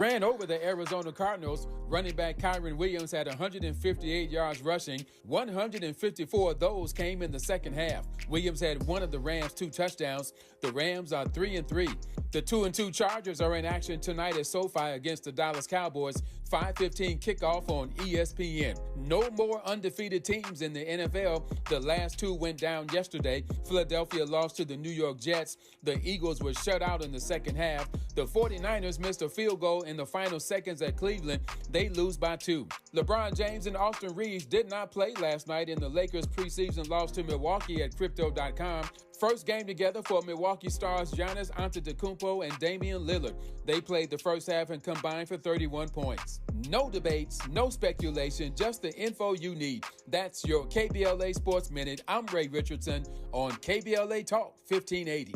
ran over the Arizona Cardinals. Running back Kyron Williams had 158 yards rushing. 154 of those came in the second half. Williams had one of the Rams' 2 touchdowns. The Rams are 3-3. The 2-2 Chargers are in action tonight at SoFi against the Dallas Cowboys. 5:15 kickoff on ESPN. No more undefeated teams in the NFL. The last 2 went down yesterday. Philadelphia lost to the New York Jets. The Eagles were shut out in the second half. The 49ers missed a field goal in the final seconds at Cleveland. They lose by 2. LeBron James and Austin Reeves did not play last night in the Lakers' preseason loss to Milwaukee at Crypto.com. First game together for Milwaukee stars Giannis Antetokounmpo and Damian Lillard. They played the first half and combined for 31 points. No debates, no speculation, just the info you need. That's your KBLA Sports Minute. I'm Ray Richardson on KBLA Talk 1580.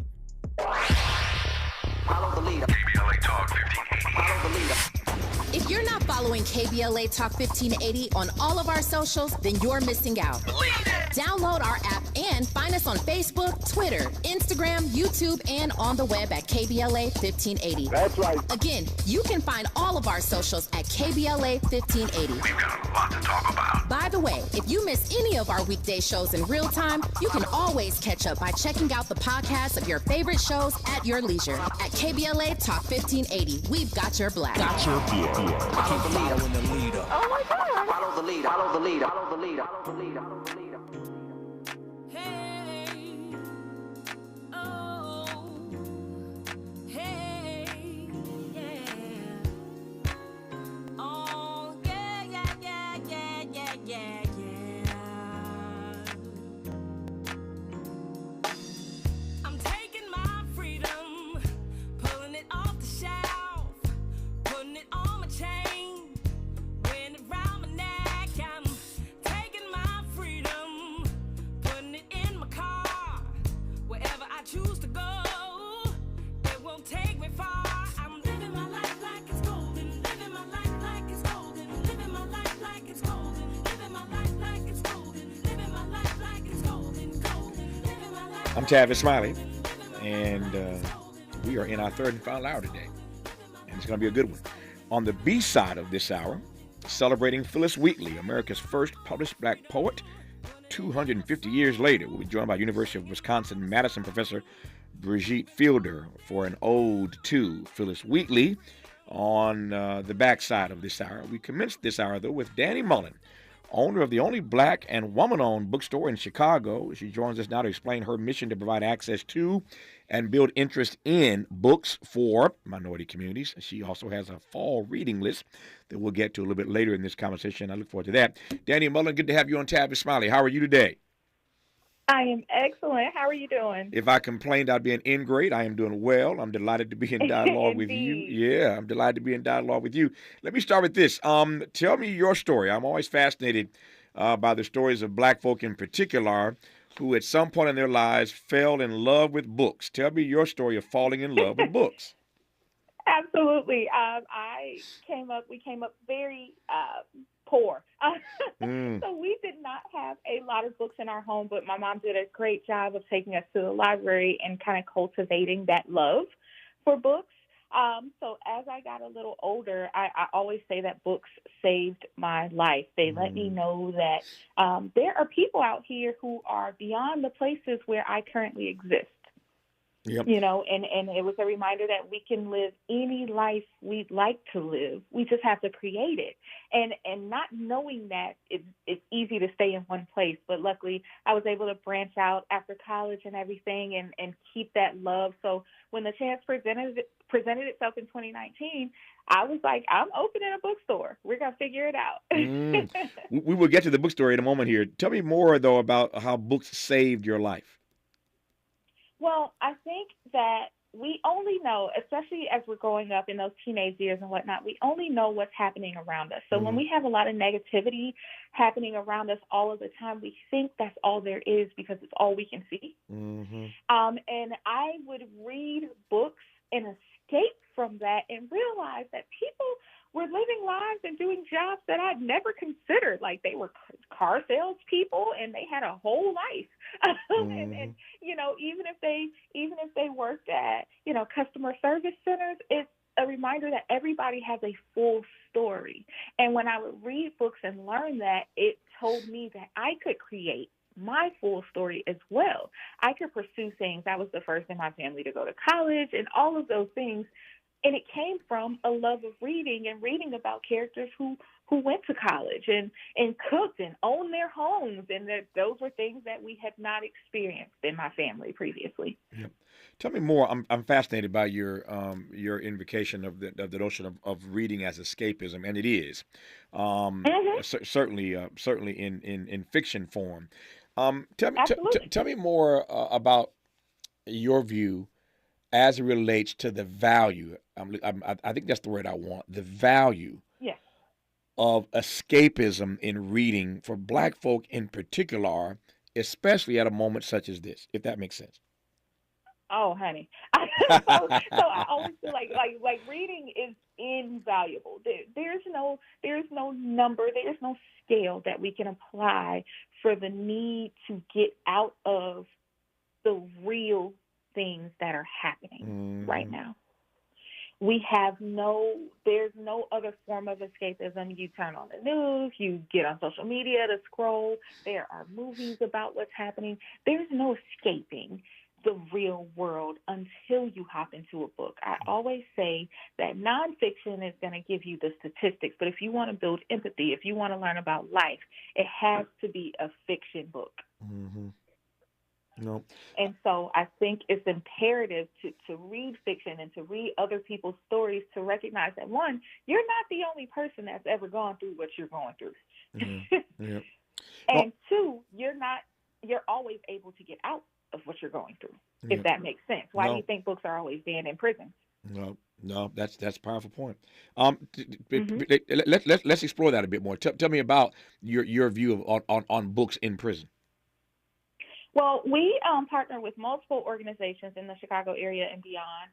Follow the leader. KBLA Talk 1580. Follow the leader. If you're not following KBLA Talk 1580 on all of our socials, then you're missing out. Download our app and find us on Facebook, Twitter, Instagram, YouTube, and on the web at KBLA 1580. That's right. Again, you can find all of our socials at KBLA 1580. We've got a lot to talk about. By the way, if you miss any of our weekday shows in real time, you can always catch up by checking out the podcast of your favorite shows at your leisure. At KBLA Talk 1580, we've got your black. Got your beer. Follow the leader. Following the leader. Oh my God. Follow the leader. Follow the leader. Follow the leader. Follow the leader. Follow the leader. Hey, oh, hey, yeah. Oh, yeah, yeah, yeah, yeah, yeah, yeah, yeah. I'm taking my freedom, pulling it off the shelf, putting it on my chain, wearing it around my neck. I'm taking my freedom, putting it in my car, wherever I choose to go. It won't take me far. I'm living my life like it's golden, living my life like it's golden, living my life like it's golden, living my life like it's golden, living my life like it's golden, golden, living my life. I'm Tavis Smiley, and we are in our third and final hour today, and it's going to be a good one. On the B side of this hour, celebrating Phyllis Wheatley, America's first published black poet. 250 years later, we'll be joined by University of Wisconsin-Madison professor Brigitte Fielder for an ode to Phyllis Wheatley. On the backside of this hour, we commenced this hour, though, with Danny Mullen, owner of the only black and woman-owned bookstore in Chicago. She joins us now to explain her mission to provide access to and build interest in books for minority communities. She also has a fall reading list that we'll get to a little bit later in this conversation. I look forward to that. Danny Mullen, good to have you on Tavis Smiley. How are you today? I am excellent. How are you doing? If I complained I'd be an ingrate, I am doing well. I'm delighted to be in dialogue with you. Yeah, I'm delighted to be in dialogue with you. Let me start with this. Tell me your story. I'm always fascinated by the stories of black folk in particular who at some point in their lives fell in love with books. Tell me your story of falling in love with books. Absolutely. We came up very poor. So we did not have a lot of books in our home, but my mom did a great job of taking us to the library and kind of cultivating that love for books. So as I got a little older, I always say that books saved my life. They let me know that there are people out here who are beyond the places where I currently exist. Yep. You know, and it was a reminder that we can live any life we'd like to live. We just have to create it. And not knowing that it's easy to stay in one place. But luckily, I was able to branch out after college and everything and keep that love. So when the chance presented itself in 2019, I was like, I'm opening a bookstore. We're going to figure it out. We will get to the bookstore in a moment here. Tell me more, though, about how books saved your life. Well, I think that we only know, especially as we're growing up in those teenage years and whatnot, we only know what's happening around us. So when we have a lot of negativity happening around us all of the time, we think that's all there is because it's all we can see. And I would read books and escape from that and realize that people were living lives and doing jobs that I'd never considered. Like they were car salespeople and they had a whole life. And you know, even if they worked at, you know, customer service centers, a reminder that everybody has a full story. And when I would read books and learn that, it told me that I could create my full story as well. I could pursue things. I was the first in my family to go to college and all of those things. And it came from a love of reading and reading about characters who went to college and cooked and owned their homes. And that those were things that we had not experienced in my family previously. Yep. Tell me more. I'm fascinated by your invocation of the notion of reading as escapism, and it is certainly in fiction form. Tell me more about your view as it relates to the value. I think that's the word I want. The value of escapism in reading for Black folk in particular, especially at a moment such as this, if that makes sense. Oh, honey. so I always feel like reading is invaluable. There's no number, there's no scale that we can apply for the need to get out of the real things that are happening right now. There's no other form of escapism. You turn on the news, you get on social media to scroll. There are movies about what's happening. There's no escaping the real world until you hop into a book. I always say that nonfiction is going to give you the statistics, but if you want to build empathy, if you want to learn about life, it has to be a fiction book. Mm-hmm. No. And so I think it's imperative to read fiction and to read other people's stories to recognize that, one, you're not the only person that's ever gone through what you're going through. Mm-hmm. Yep. And two, you're always able to get out of what you're going through, if that makes sense. Why do you think books are always banned in prison? No, that's a powerful point. Let's explore that a bit more. Tell me about your view on books in prison. Well, we partner with multiple organizations in the Chicago area and beyond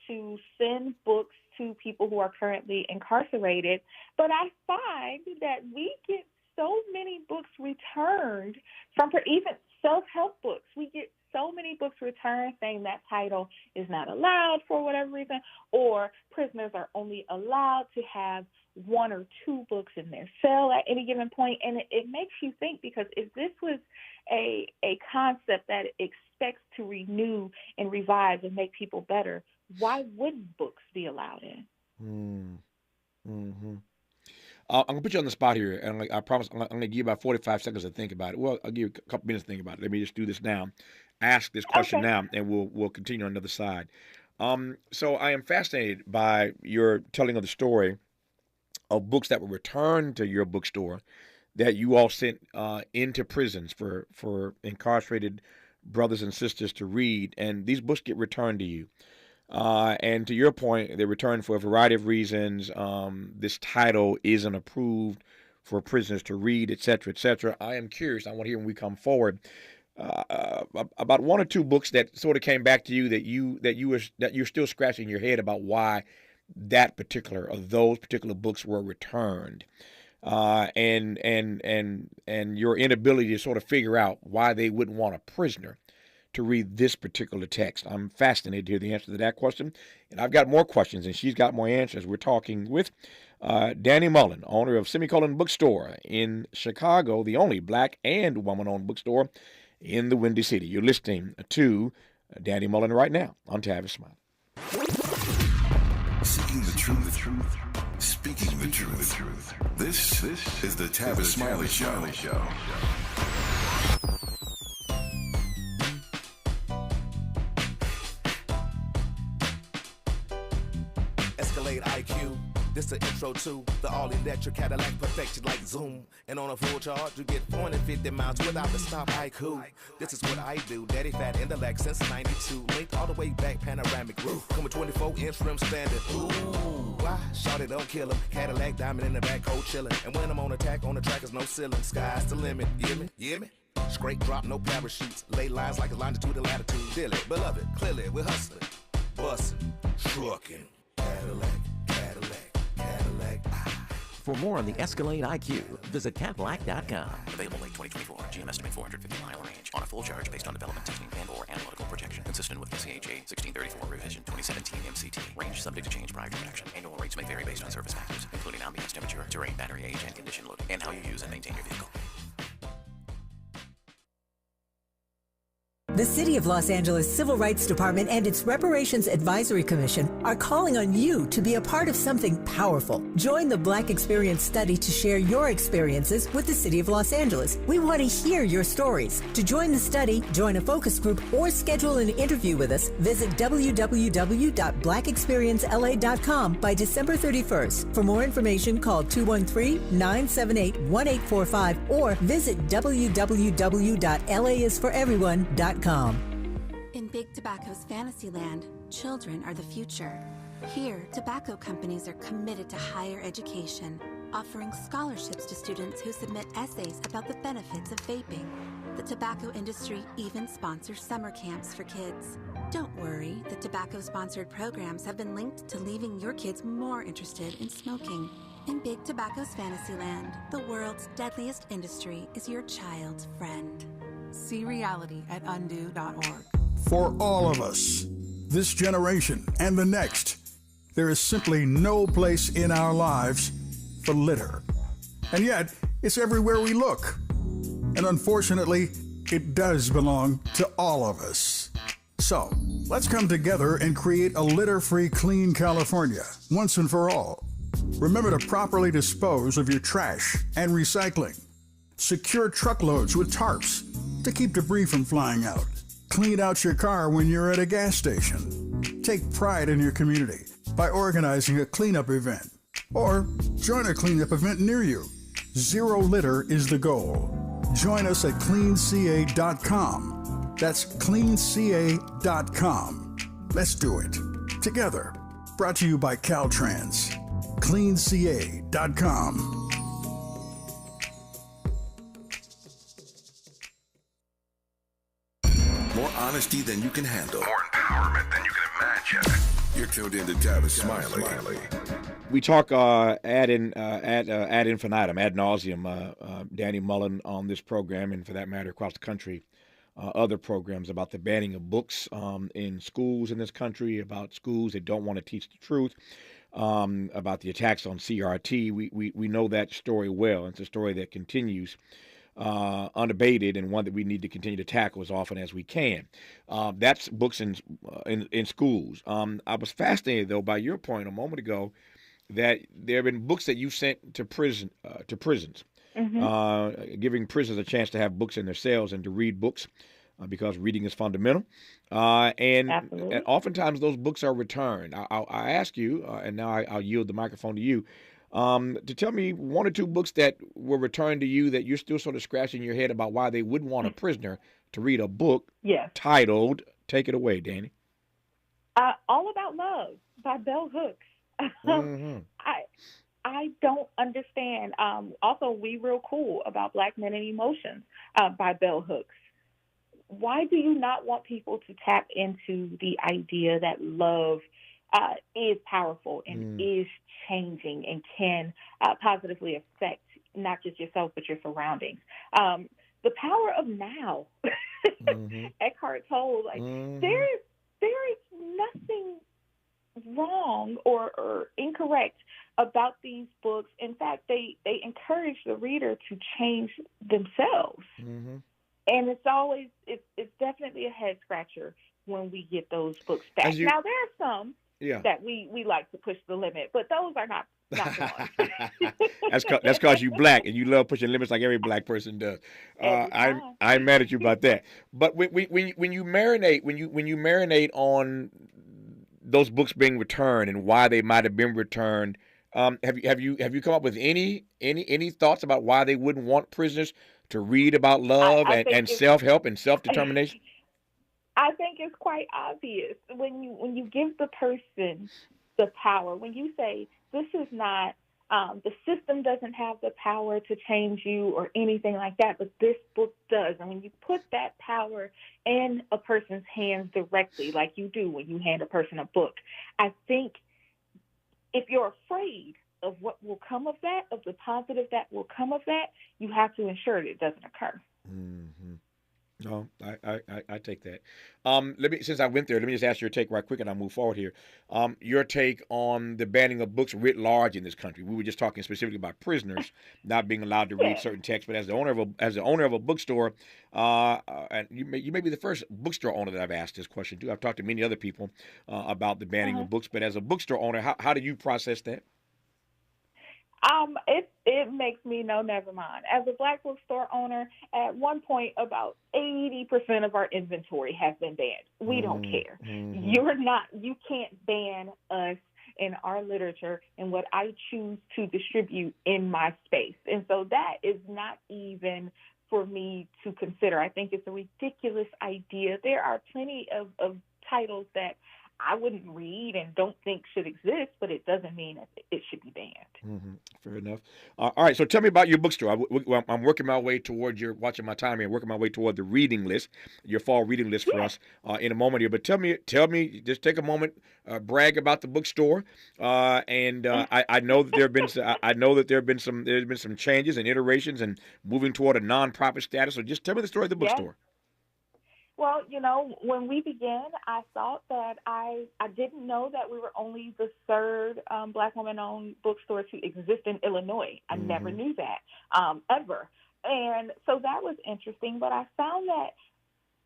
to send books to people who are currently incarcerated. But I find that we get so many books returned from even self-help books. We get so many books returned saying that title is not allowed for whatever reason, or prisoners are only allowed to have one or two books in their cell at any given point. And it makes you think, because if this was a concept that expects to renew and revive and make people better, why wouldn't books be allowed in? Mm-hmm. I'm going to put you on the spot here, and I promise I'm going to give you about 45 seconds to think about it. Well, I'll give you a couple minutes to think about it. Let me just do this now. Ask this question now, and we'll continue on the other side. So I am fascinated by your telling of the story of books that were returned to your bookstore that you all sent into prisons for incarcerated brothers and sisters to read, and these books get returned to you. And to your point, they're returned for a variety of reasons. This title isn't approved for prisoners to read, et cetera, et cetera. I am curious. I want to hear when we come forward about one or two books that sort of came back to you that you're still scratching your head about why that particular or those particular books were returned, and your inability to sort of figure out why they wouldn't want a prisoner to read this particular text. I'm fascinated to hear the answer to that question. And I've got more questions, and she's got more answers. We're talking with Danny Mullen, owner of Semicolon Bookstore in Chicago, the only Black and woman-owned bookstore in the Windy City. You're listening to Danny Mullen right now on Tavis Smiley. Seeking the truth, speaking the truth. This is the Tavis Smiley Show. Escalade IQ. This the intro to the all-electric Cadillac, perfection like Zoom. And on a full charge, you get 450 miles without the stop. Haiku. This is what I do. Daddy fat intellect since 92. Linked all the way back, panoramic roof. Come with 24-inch rim standard. Ooh, why? Shawty don't kill him. Cadillac diamond in the back, cold chillin'. And when I'm on attack, on the track is no ceiling. Sky's the limit. You me? Straight drop, no parachutes. Lay lines like a longitude and latitude. Deal it, beloved, clearly we're hustling. Bustin', truckin'. Cadillac. For more on the Escalade IQ, visit Cadillac.com. Available late 2024. GM estimate 450-mile range on a full charge based on development testing and/or analytical projection, consistent with SAHA 1634 revision 2017 MCT. Range subject to change prior to production. Annual rates may vary based on service factors, including ambiance temperature, terrain, battery age, and condition loading, and how you use and maintain your vehicle. The City of Los Angeles Civil Rights Department and its Reparations Advisory Commission are calling on you to be a part of something powerful. Join the Black Experience Study to share your experiences with the City of Los Angeles. We want to hear your stories. To join the study, join a focus group, or schedule an interview with us, visit www.blackexperiencela.com by December 31st. For more information, call 213-978-1845 or visit www.laisforeveryone.com. In Big Tobacco's Fantasyland, children are the future. Here, tobacco companies are committed to higher education, offering scholarships to students who submit essays about the benefits of vaping. The tobacco industry even sponsors summer camps for kids. Don't worry, the tobacco-sponsored programs have been linked to leaving your kids more interested in smoking. In Big Tobacco's Fantasyland, the world's deadliest industry is your child's friend. See reality at undo.org. For all of us, this generation and the next, there is simply no place in our lives for litter. And yet, it's everywhere we look. And unfortunately, it does belong to all of us. So, let's come together and create a litter-free, clean California, once and for all. Remember to properly dispose of your trash and recycling. Secure truckloads with tarps to keep debris from flying out. Clean out your car when you're at a gas station. Take pride in your community by organizing a cleanup event. Or join a cleanup event near you. Zero litter is the goal. Join us at cleanca.com. That's cleanca.com. Let's do it. Together. Brought to you by Caltrans. cleanca.com. More honesty than you can handle. More empowerment than you can imagine. You're tuned in to Tavis Smiley. We talk ad infinitum, ad nauseum, Danny Mullen on this program, and for that matter across the country, other programs about the banning of books in schools in this country, about schools that don't want to teach the truth, about the attacks on CRT. We know that story well. It's a story that continues unabated, and one that we need to continue to tackle as often as we can. That's books in schools. I was fascinated, though, by your point a moment ago that there have been books that you sent to prisons, giving prisoners a chance to have books in their cells and to read books because reading is fundamental. And oftentimes those books are returned. I ask you, and now I'll yield the microphone to you, to tell me one or two books that were returned to you that you're still sort of scratching your head about why they wouldn't want a prisoner to read a book titled, take it away, Danny. All About Love by Bell Hooks. I don't understand. Also, We Real Cool About Black Men and Emotions by Bell Hooks. Why do you not want people to tap into the idea that love is powerful and is changing and can positively affect not just yourself but your surroundings? The power of now. Eckhart Tolle, there is nothing wrong or incorrect about these books. In fact, they encourage the reader to change themselves. And it's definitely a head scratcher when we get those books back. Now there are some that we like to push the limit, but those are not the ones. That's because you black and you love pushing limits like every black person does. I'm mad at you about that. But when you marinate on those books being returned and why they might have been returned, have you come up with any thoughts about why they wouldn't want prisoners to read about love and self-help and self-determination? I think it's quite obvious when you give the person the power. When you say this is not the system doesn't have the power to change you or anything like that, but this book does. And when you put that power in a person's hands directly, like you do when you hand a person a book, I think if you're afraid of what will come of that, of the positive that will come of that, you have to ensure that it doesn't occur. Mm-hmm. No, I take that. Since I went there, let me just ask your take right quick, and I'll move forward here. Your take on the banning of books writ large in this country. We were just talking specifically about prisoners not being allowed to read certain texts, but as the owner of a bookstore, and you may be the first bookstore owner that I've asked this question to. I've talked to many other people about the banning of books, but as a bookstore owner, how do you process that? It makes me know, never mind. As a Black bookstore owner, at one point, about 80% of our inventory has been banned. We don't care. You can't ban us in our literature and what I choose to distribute in my space. And so that is not even for me to consider. I think it's a ridiculous idea. There are plenty of titles that I wouldn't read and don't think should exist, but it doesn't mean that it should be banned. Mm-hmm. Fair enough. All right, so tell me about your bookstore. I'm working my way toward watching my time here, working my way toward the reading list, your fall reading list for us in a moment here. But tell me, just take a moment, brag about the bookstore. I know that there's been some changes and iterations and moving toward a nonprofit status. So just tell me the story of the bookstore. Well, when we began, I thought that I didn't know that we were only the third Black woman-owned bookstore to exist in Illinois. I never knew that, ever. And so that was interesting. But I found that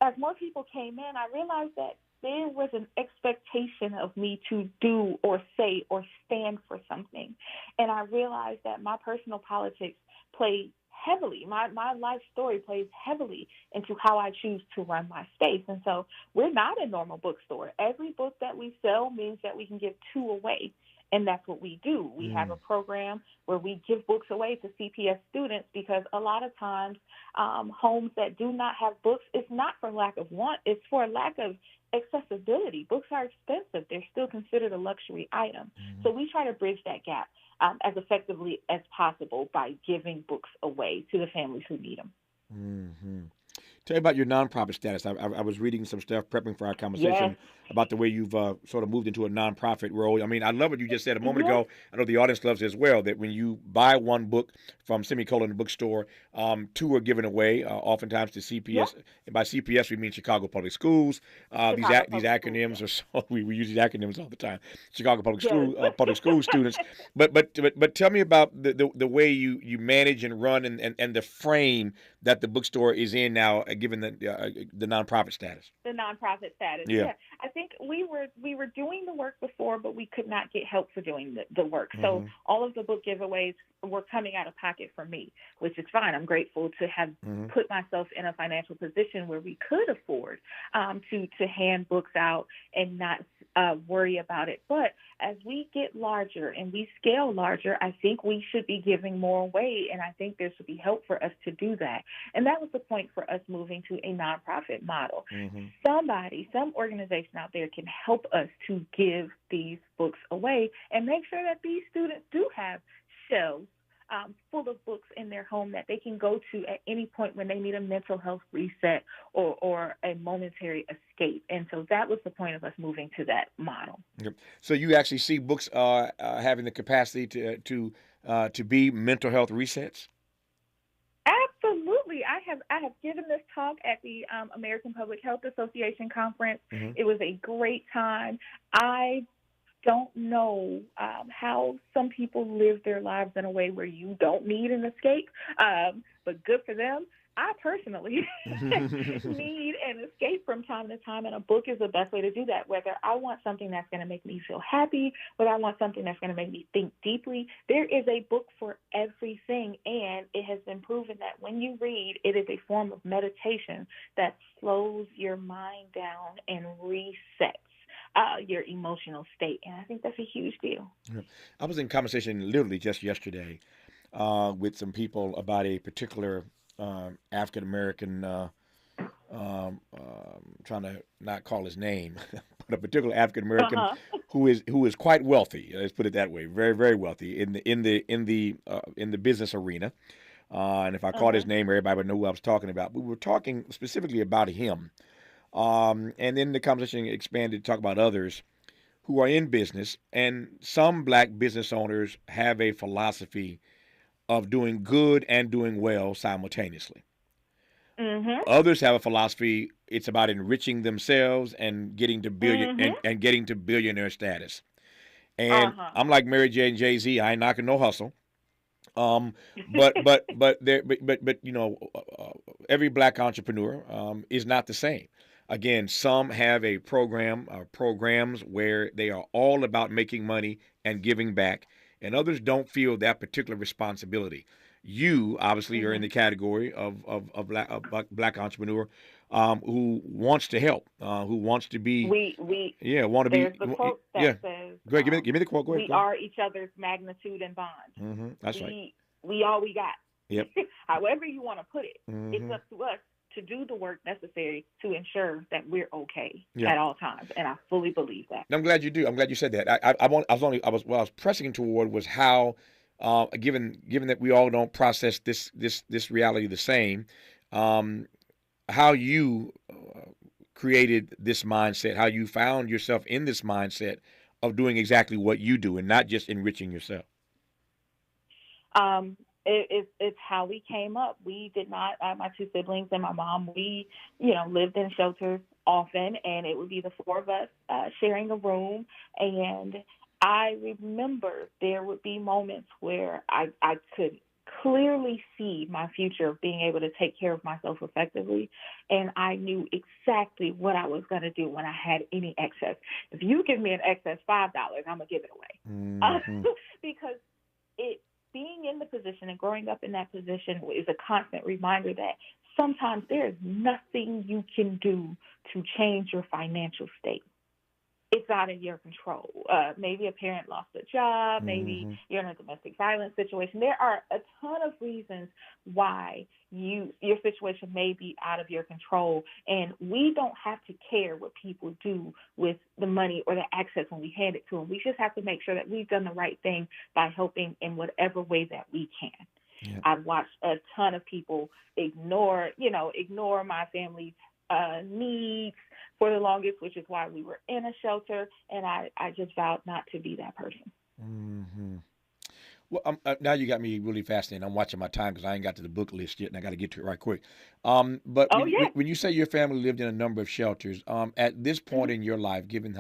as more people came in, I realized that there was an expectation of me to do or say or stand for something. And I realized that my personal politics played heavily. My life story plays heavily into how I choose to run my space. And so we're not a normal bookstore. Every book that we sell means that we can give 2 away. And that's what we do. We have a program where we give books away to CPS students because a lot of times homes that do not have books, it's not for lack of want, it's for lack of accessibility. Books are expensive. They're still considered a luxury item. So we try to bridge that gap as effectively as possible by giving books away to the families who need them. Mm-hmm. Tell me about your nonprofit status. I was reading some stuff, prepping for our conversation about the way you've sort of moved into a nonprofit role. I mean, I love what you just said a moment ago. I know the audience loves it as well, that when you buy one book from Semicolon Bookstore, 2 are given away, oftentimes to CPS. And by CPS, we mean Chicago Public Schools. These acronyms are so, we use these acronyms all the time. Chicago Public School students. But tell me about the way you manage and run and the frame that the bookstore is in now, given the nonprofit status. The nonprofit status. Yeah. I think we were doing the work before, but we could not get help for doing the work. So all of the book giveaways were coming out of pocket for me, which is fine. I'm grateful to have put myself in a financial position where we could afford to hand books out and not worry about it. But as we get larger and we scale larger, I think we should be giving more away, and I think there should be help for us to do that. And that was the point for us moving to a nonprofit model. Some organization out there can help us to give these books away and make sure that these students do have shelves full of books in their home that they can go to at any point when they need a mental health reset or a momentary escape. And so that was the point of us moving to that model. Yep. So you actually see books having the capacity to be mental health resets? Absolutely. I have given this talk at the American Public Health Association conference. It was a great time. I don't know how some people live their lives in a way where you don't need an escape, but good for them. I personally need an escape from time to time, and a book is the best way to do that. Whether I want something that's going to make me feel happy, whether I want something that's going to make me think deeply, there is a book for everything, and it has been proven that when you read, it is a form of meditation that slows your mind down and resets your emotional state, and I think that's a huge deal. I was in conversation literally just yesterday with some people about a particular African American, trying to not call his name, but a particular African American who is quite wealthy. Let's put it that way, very very wealthy in the business arena. And if I called his name, everybody would know who I was talking about. We were talking specifically about him. And then the conversation expanded to talk about others who are in business, and some black business owners have a philosophy of doing good and doing well simultaneously. Others have a philosophy. It's about enriching themselves and getting to and getting to billionaire status. And I'm like Mary J and Jay-Z. I ain't knocking no hustle. But you know, every black entrepreneur is not the same. Again, some have a programs where they are all about making money and giving back, and others don't feel that particular responsibility. You obviously are in the category of black entrepreneur who wants to help, who wants to be. Want to be. There's the quote that says, "Great, give me the quote." Go ahead. We are each other's magnitude and bond. That's right. We all we got. Yep. However you want to put it, it's up to us to do the work necessary to ensure that we're okay at all times, and I fully believe that. I'm glad you do. I'm glad you said that. What I was pressing toward was how, given that we all don't process this reality the same, how you created this mindset, how you found yourself in this mindset of doing exactly what you do and not just enriching yourself. It's how we came up. We did not, my two siblings and my mom, we, lived in shelters often, and it would be the four of us sharing a room. And I remember there would be moments where I could clearly see my future of being able to take care of myself effectively, and I knew exactly what I was going to do when I had any excess. If you give me an excess $5, I'm going to give it away. Because being in the position and growing up in that position is a constant reminder that sometimes there is nothing you can do to change your financial state. It's out of your control. Maybe a parent lost a job. Maybe you're in a domestic violence situation. There are a ton of reasons why your situation may be out of your control, and we don't have to care what people do with the money or the access when we hand it to them. We just have to make sure that we've done the right thing by helping in whatever way that we can. Yeah. I've watched a ton of people ignore my family's needs for the longest, which is why we were in a shelter, and I just vowed not to be that person. Well, now you got me really fascinated. I'm watching my time because I ain't got to the book list yet, and I got to get to it right quick. But when you say your family lived in a number of shelters, at this point in your life, given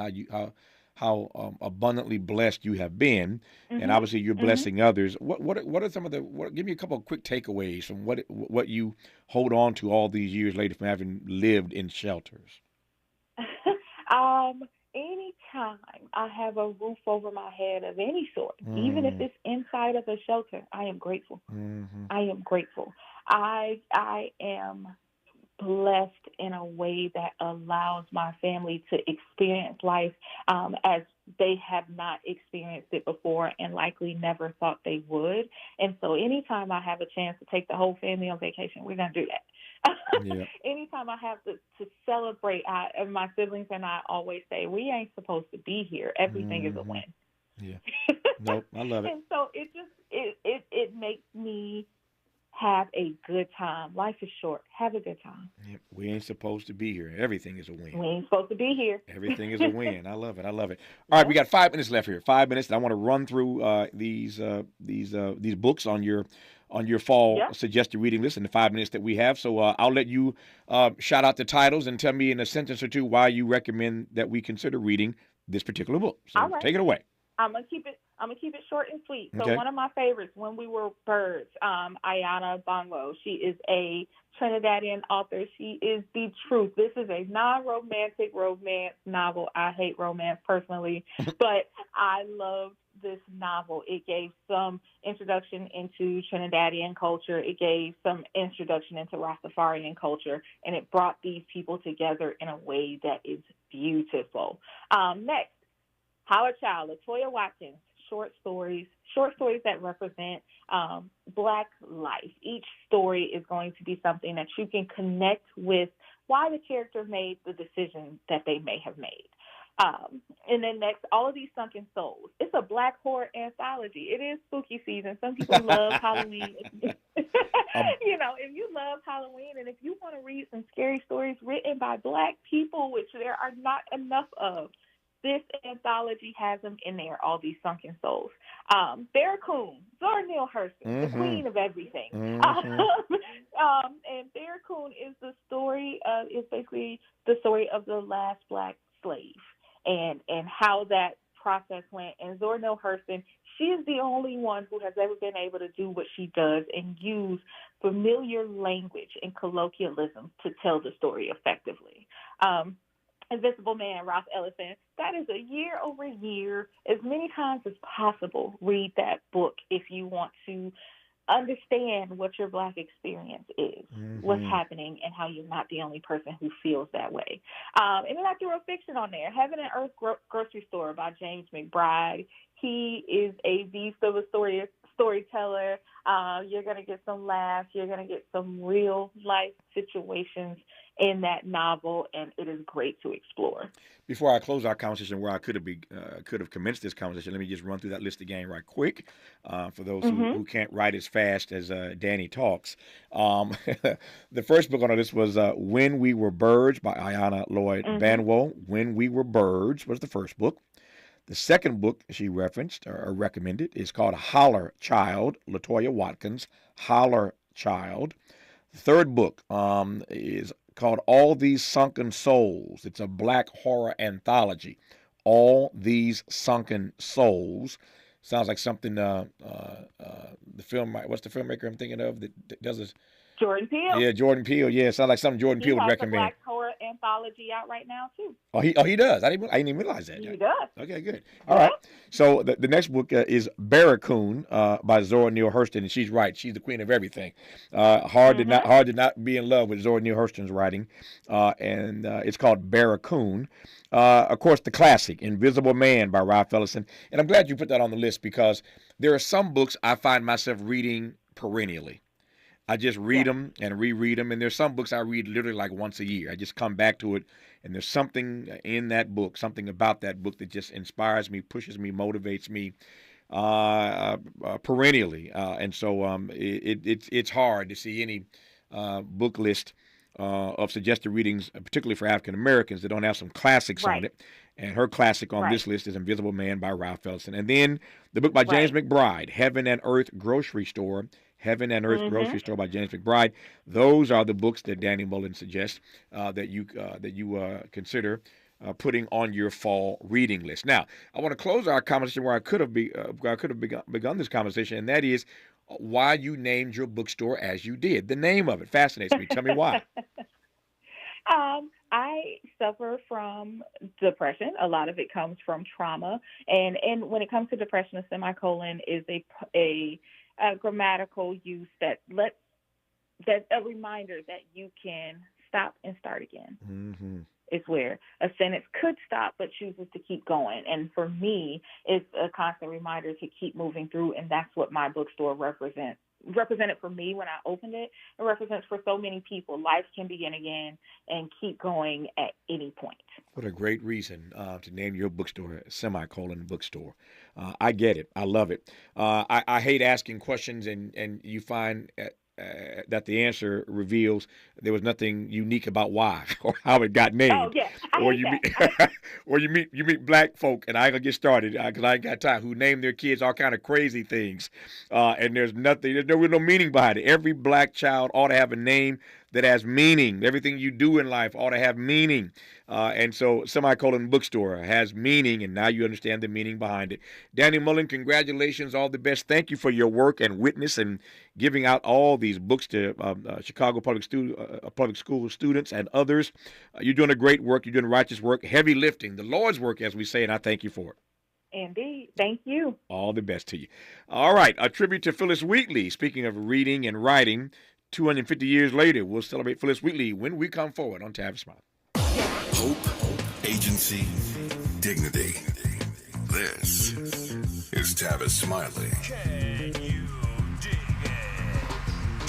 how abundantly blessed you have been, and obviously you're blessing others, what are some of give me a couple of quick takeaways from what you hold on to all these years later from having lived in shelters? Anytime I have a roof over my head of any sort, even if it's inside of a shelter, I am grateful. I am grateful. I am blessed in a way that allows my family to experience life as they have not experienced it before and likely never thought they would. And so anytime I have a chance to take the whole family on vacation, we're going to do that. Anytime I have to celebrate, my siblings and I always say, we ain't supposed to be here. Everything is a win. Yeah. Nope, I love it. And so it makes me have a good time. Life is short. Have a good time. Yep. We ain't supposed to be here. Everything is a win. We ain't supposed to be here. Everything is a win. I love it. I love it. All right, we got 5 minutes left here. 5 minutes. I want to run through these books on your fall suggested reading list in the 5 minutes that we have. So I'll let you shout out the titles and tell me in a sentence or two why you recommend that we consider reading this particular book. So take it away. I'm gonna keep it short and sweet. So one of my favorites, When We Were Birds, Ayana Bongo. She is a Trinidadian author. She is the truth. This is a non-romantic romance novel. I hate romance personally, but I loved this novel. It gave some introduction into Trinidadian culture. It gave some introduction into Rastafarian culture, and it brought these people together in a way that is beautiful. Next, Howard Child, Latoya Watkins, short stories that represent Black life. Each story is going to be something that you can connect with why the character made the decision that they may have made. And then next, All of These Sunken Souls. It's a Black horror anthology. It is spooky season. Some people love Halloween. If you love Halloween and if you want to read some scary stories written by Black people, which there are not enough of, this anthology has them in there, all these sunken souls. Barracoon, Zora Neale Hurston, the queen of everything. And Barracoon is is basically the story of the last black slave and how that process went. And Zora Neale Hurston, she is the only one who has ever been able to do what she does and use familiar language and colloquialism to tell the story effectively. Invisible Man, Ralph Ellison, that is a year over year, as many times as possible. Read that book if you want to understand what your Black experience is, what's happening, and how you're not the only person who feels that way. And then I threw a fiction on there, Heaven and Earth Grocery Store by James McBride. He is a beast of a storyteller. You're going to get some laughs. You're going to get some real life situations in that novel, and it is great to explore. Before I close our conversation, where I could have commenced this conversation, let me just run through that list again right quick for those who can't write as fast as Danny talks. The first book on the list was When We Were Birds by Ayanna Lloyd Banwo. When We Were Birds was the first book. The second book she referenced or recommended is called Holler Child, LaToya Watkins, Holler Child. The third book is called All These Sunken Souls. It's a Black horror anthology. All These Sunken Souls. Sounds like something the film, what's the filmmaker I'm thinking of that does this? Jordan Peele. Yeah, Jordan Peele. Yeah, sounds like something Jordan Peele would recommend. He has a Black horror anthology out right now too. Oh, he does. I didn't even realize that. He does. Okay, good. All right. So the next book is Barracoon by Zora Neale Hurston, and she's right. She's the queen of everything. Hard to not be in love with Zora Neale Hurston's writing, and it's called Barracoon. Of course, the classic Invisible Man by Ralph Ellison, and I'm glad you put that on the list because there are some books I find myself reading perennially. I just read them and reread them. And there's some books I read literally like once a year. I just come back to it. And there's something in that book, something about that book that just inspires me, pushes me, motivates me perennially. And so it's hard to see any book list of suggested readings, particularly for African Americans, that don't have some classics on it. And her classic on this list is Invisible Man by Ralph Ellison. And then the book by James McBride, Heaven and Earth Grocery Store. Heaven and Earth Grocery Store by James McBride. Those are the books that Danny Mullen suggests that you consider putting on your fall reading list. Now, I want to close our conversation where I could have begun this conversation, and that is why you named your bookstore as you did. The name of it fascinates me. Tell me why. I suffer from depression. A lot of it comes from trauma, and when it comes to depression, a semicolon is a grammatical use that's a reminder that you can stop and start again. It's where a sentence could stop but chooses to keep going. And for me, it's a constant reminder to keep moving through, and that's what my bookstore represented for me when I opened it. It represents for so many people. Life can begin again and keep going at any point. What a great reason to name your bookstore semicolon bookstore. I get it. I love it. I hate asking questions and you find that the answer reveals there was nothing unique about why or how it got named. Oh yeah, or you meet black folk, and I ain't gonna get started because I ain't got time, who name their kids all kind of crazy things, and there's no meaning behind it. Every black child ought to have a name that has meaning. Everything you do in life ought to have meaning. And so semicolon bookstore has meaning, and now you understand the meaning behind it. Danny Mullen, congratulations. All the best. Thank you for your work and witness and giving out all these books to Chicago public school students and others. You're doing a great work. You're doing righteous work, heavy lifting, the Lord's work, as we say, and I thank you for it. Indeed. Thank you. All the best to you. All right. A tribute to Phyllis Wheatley. Speaking of reading and writing, 250 years later, we'll celebrate Phyllis Wheatley when we come forward on Tavis Smiley. Hope, agency, dignity. This is Tavis Smiley. Can you dig it?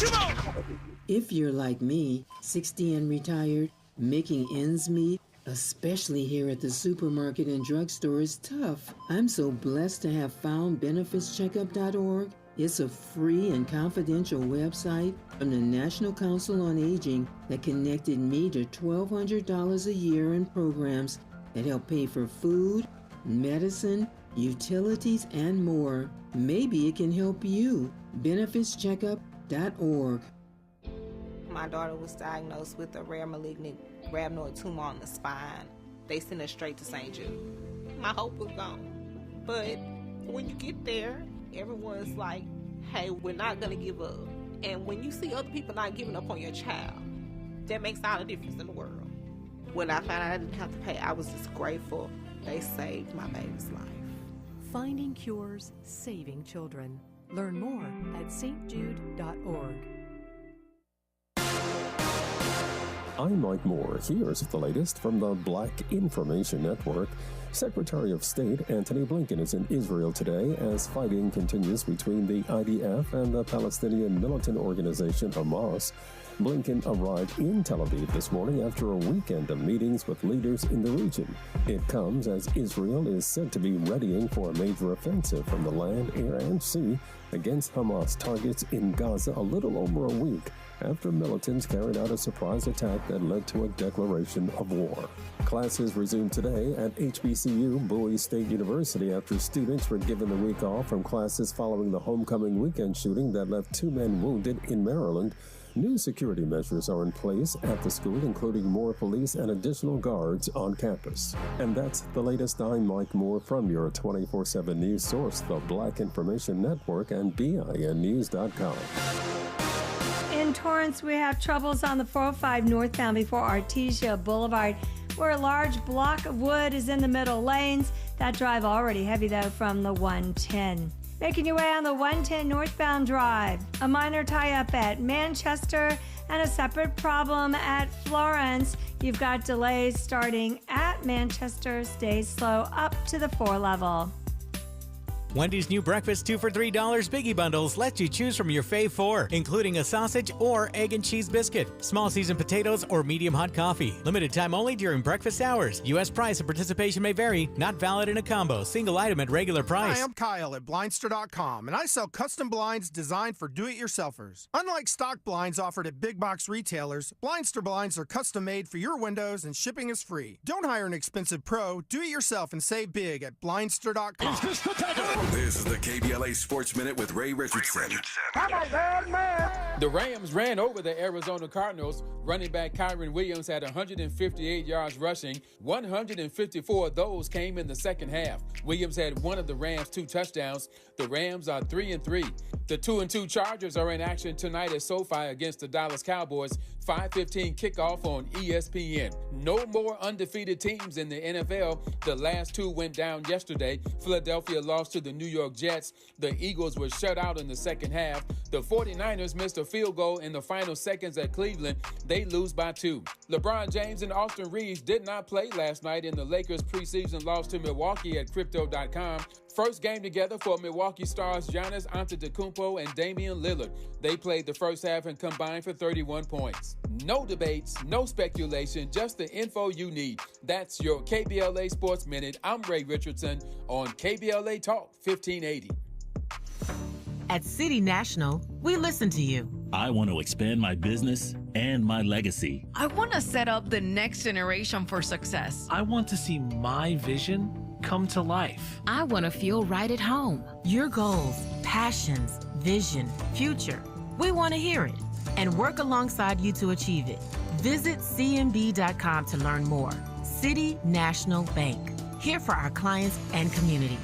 Come on! If you're like me, 60 and retired, making ends meet, especially here at the supermarket and drugstore, is tough. I'm so blessed to have found benefitscheckup.org. It's a free and confidential website from the National Council on Aging that connected me to $1,200 a year in programs that help pay for food, medicine, utilities, and more. Maybe it can help you. BenefitsCheckup.org. My daughter was diagnosed with a rare malignant rhabdoid tumor on the spine. They sent her straight to St. Jude. My hope was gone. But when you get there, everyone's like, hey, we're not going to give up. And when you see other people not giving up on your child, that makes all the difference in the world. When I found out I didn't have to pay, I was just grateful. They saved my baby's life. Finding cures, saving children. Learn more at stjude.org. I'm Mike Moore. Here's the latest from the Black Information Network. Secretary of State Antony Blinken is in Israel today as fighting continues between the IDF and the Palestinian militant organization Hamas. Blinken arrived in Tel Aviv this morning after a weekend of meetings with leaders in the region. It comes as Israel is said to be readying for a major offensive from the land, air, and sea against Hamas targets in Gaza a little over a week after militants carried out a surprise attack that led to a declaration of war. Classes resumed today at HBCU Bowie State University after students were given the week off from classes following the homecoming weekend shooting that left 2 men wounded in Maryland. New security measures are in place at the school, including more police and additional guards on campus. And that's the latest. I'm Mike Moore from your 24/7 news source, the Black Information Network and BINnews.com. In Torrance, we have troubles on the 405 northbound before Artesia Boulevard, where a large block of wood is in the middle lanes. That drive already heavy, though, from the 110. Making your way on the 110 northbound drive. A minor tie-up at Manchester and a separate problem at Florence. You've got delays starting at Manchester. Stay slow up to the 4 level. Wendy's new breakfast 2 for $3 Biggie Bundles let you choose from your fave 4, including a sausage or egg and cheese biscuit, small seasoned potatoes, or medium hot coffee. Limited time only during breakfast hours. U.S. price and participation may vary. Not valid in a combo. Single item at regular price. Hi, I'm Kyle at Blindster.com, and I sell custom blinds designed for do-it-yourselfers. Unlike stock blinds offered at big box retailers, Blindster blinds are custom made for your windows and shipping is free. Don't hire an expensive pro. Do it yourself and save big at Blindster.com. Is this the This is the KBLA Sports Minute with Ray Richardson. The Rams ran over the Arizona Cardinals. Running back Kyron Williams had 158 yards rushing. 154 of those came in the second half. Williams had one of the Rams' 2 touchdowns. The Rams are 3-3. The 2-2 Chargers are in action tonight at SoFi against the Dallas Cowboys. 5:15 kickoff on ESPN. No more undefeated teams in the NFL. The last 2 went down yesterday. Philadelphia lost to the New York Jets. The Eagles were shut out in the second half. The 49ers missed a field goal in the final seconds at Cleveland. They lose by 2. LeBron James and Austin Reeves did not play last night in the Lakers' preseason loss to Milwaukee at Crypto.com. First game together for Milwaukee stars Giannis Antetokounmpo and Damian Lillard. They played the first half and combined for 31 points. No debates, no speculation, just the info you need. That's your KBLA Sports Minute. I'm Ray Richardson on KBLA Talk 1580. At City National, we listen to you. I want to expand my business and my legacy. I want to set up the next generation for success. I want to see my vision come to life. I want to feel right at home. Your goals, passions, vision, future. We want to hear it and work alongside you to achieve it. Visit cnb.com to learn more. City National Bank. Here for our clients and communities.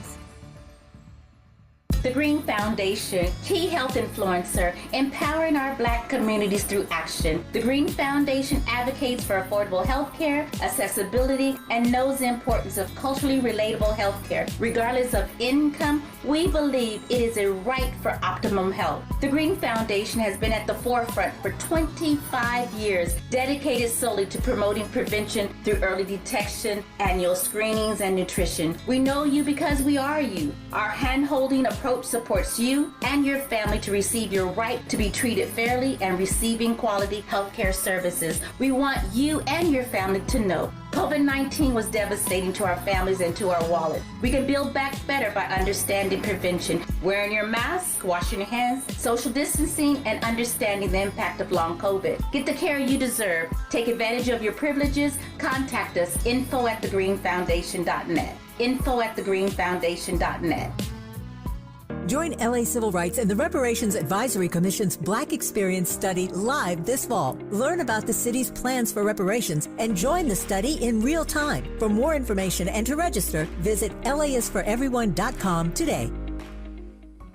The Green Foundation, key health influencer, empowering our Black communities through action. The Green Foundation advocates for affordable health care, accessibility, and knows the importance of culturally relatable health care. Regardless of income, we believe it is a right for optimum health. The Green Foundation has been at the forefront for 25 years, dedicated solely to promoting prevention through early detection, annual screenings, and nutrition. We know you because we are you. Our hand-holding approach approach supports you and your family to receive your right to be treated fairly and receiving quality healthcare services. We want you and your family to know COVID-19 was devastating to our families and to our wallet. We can build back better by understanding prevention, wearing your mask, washing your hands, social distancing, and understanding the impact of long COVID. Get the care you deserve. Take advantage of your privileges. Contact us, info@thegreenfoundation.net. info@thegreenfoundation.net. Join LA Civil Rights and the Reparations Advisory Commission's Black Experience Study live this fall. Learn about the city's plans for reparations and join the study in real time. For more information and to register, visit laisforeveryone.com today.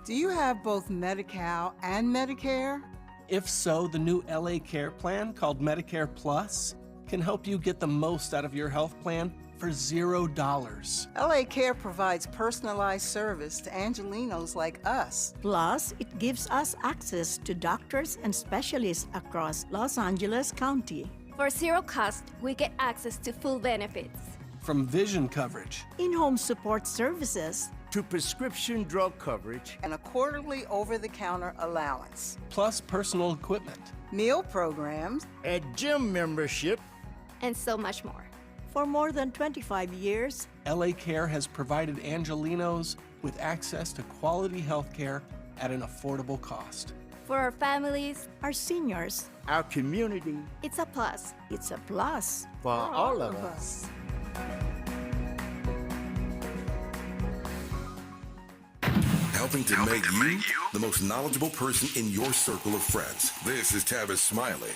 Do you have both Medi-Cal and Medicare? If so, the new LA Care plan called Medicare Plus can help you get the most out of your health plan for $0. LA Care provides personalized service to Angelinos like us. Plus, it gives us access to doctors and specialists across Los Angeles County. For zero cost, we get access to full benefits. From vision coverage, in-home support services, to prescription drug coverage, and a quarterly over-the-counter allowance. plus personal equipment. Meal programs, a gym membership, And so much more. for more than 25 years, LA Care has provided Angelinos with access to quality health care at an affordable cost. For our families, our seniors, our community, it's a plus. it's a plus. for all of us. Helping to make you the most knowledgeable person in your circle of friends. This is Tavis Smiley.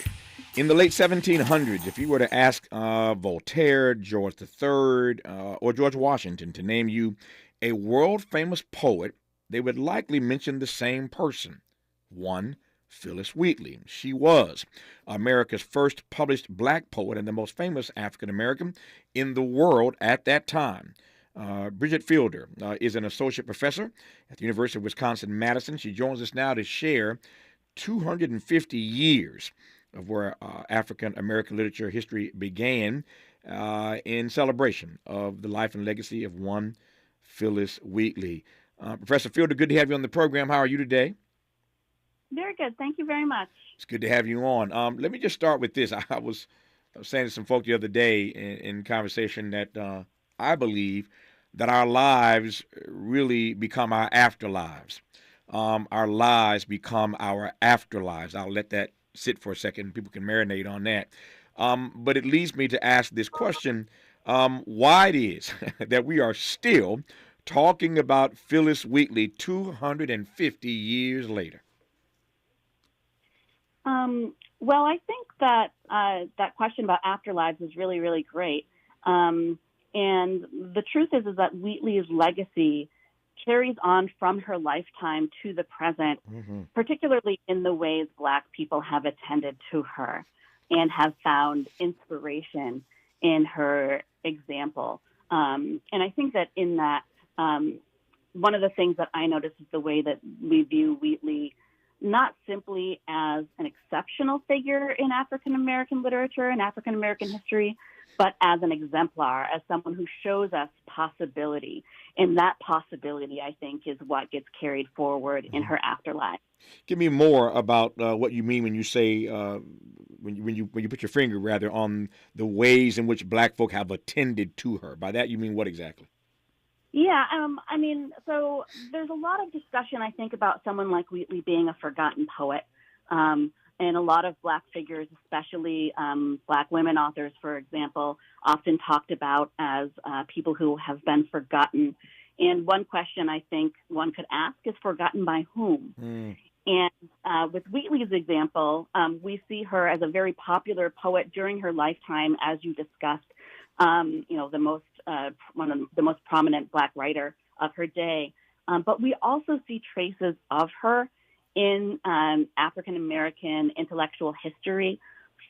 In the late 1700s, if you were to ask Voltaire, George III, or George Washington to name you a world-famous poet, they would likely mention the same person, one Phyllis Wheatley. She was America's first published black poet and the most famous African-American in the world at that time. Bridget Fielder is an associate professor at the University of Wisconsin-Madison. She joins us now to share 250 years of where African-American literature history began in celebration of the life and legacy of one Phyllis Wheatley. Professor Fielder, good to have you on the program. How are you today? Very good. Thank you very much. It's good to have you on. Let me just start with this. I was saying to some folk the other day in conversation that I believe that our lives really become our afterlives. Our lives become our afterlives. I'll let that sit for a second. People can marinate on that. But it leads me to ask this question, why it is that we are still talking about Phyllis Wheatley 250 years later. Well, I think that that question about afterlives is really, really great. And the truth is that Wheatley's legacy carries on from her lifetime to the present, particularly in the ways Black people have attended to her and have found inspiration in her example. And I think that in that, one of the things that I notice is the way that we view Wheatley not simply as an exceptional figure in African-American literature and African-American history, but as an exemplar, as someone who shows us possibility. And that possibility, I think, is what gets carried forward in her afterlife. Give me more about what you mean when you say, when you put your finger, rather, on the ways in which Black folk have attended to her. By that, you mean what exactly? Yeah, I mean, so there's a lot of discussion, I think, about someone like Wheatley being a forgotten poet. And a lot of Black figures, especially Black women authors, for example, often talked about as people who have been forgotten. And one question I think one could ask is, forgotten by whom? And with Wheatley's example, we see her as a very popular poet during her lifetime, as you discussed. One of the most prominent Black writer of her day. But we also see traces of her in African-American intellectual history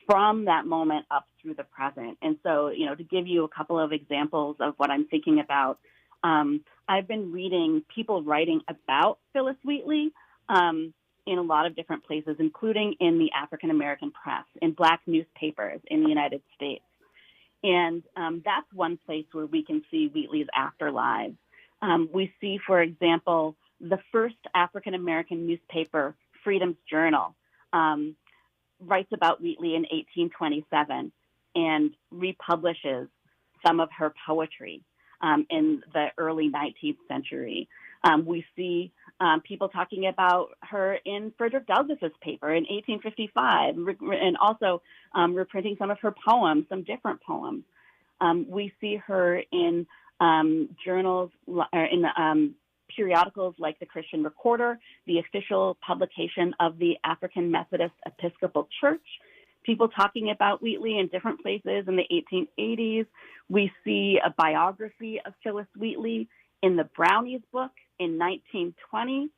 from that moment up through the present. And so, to give you a couple of examples of what I'm thinking about, I've been reading people writing about Phyllis Wheatley in a lot of different places, including in the African-American press, in Black newspapers in the United States. And that's one place where we can see Wheatley's afterlives. We see, for example, the first African American newspaper, Freedom's Journal, writes about Wheatley in 1827 and republishes some of her poetry in the early 19th century. We see people talking about her in Frederick Douglass's paper in 1855, and also reprinting some of her poems, some different poems. We see her in journals, or in periodicals like the Christian Recorder, the official publication of the African Methodist Episcopal Church. People talking about Wheatley in different places in the 1880s. We see a biography of Phyllis Wheatley in the Brownies book in 1920.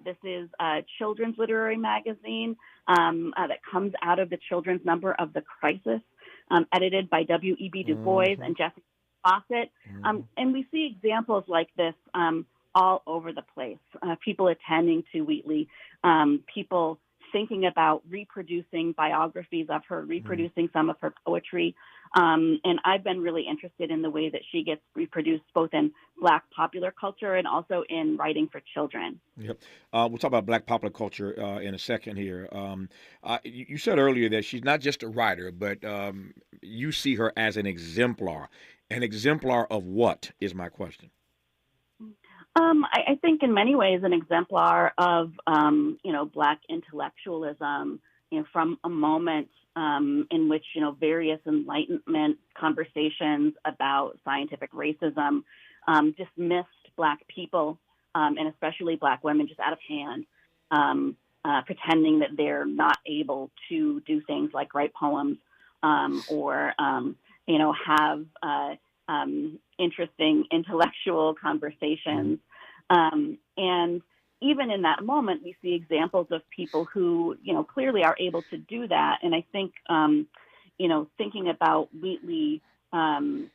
This is a children's literary magazine that comes out of the children's number of The Crisis, edited by W.E.B. Du Bois and Jessica Fawcett. And we see examples like this all over the place. People attending to Wheatley, people thinking about reproducing biographies of her, reproducing some of her poetry. And I've been really interested in the way that she gets reproduced both in Black popular culture and also in writing for children. Yep. We'll talk about Black popular culture in a second here. You said earlier that she's not just a writer, but you see her as an exemplar. An exemplar of what is my question? I think in many ways an exemplar of, Black intellectualism, from a moment in which, various Enlightenment conversations about scientific racism dismissed Black people, and especially Black women, just out of hand, pretending that they're not able to do things like write poems or, have interesting intellectual conversations. And even in that moment, we see examples of people who, clearly are able to do that. And I think, thinking about Wheatley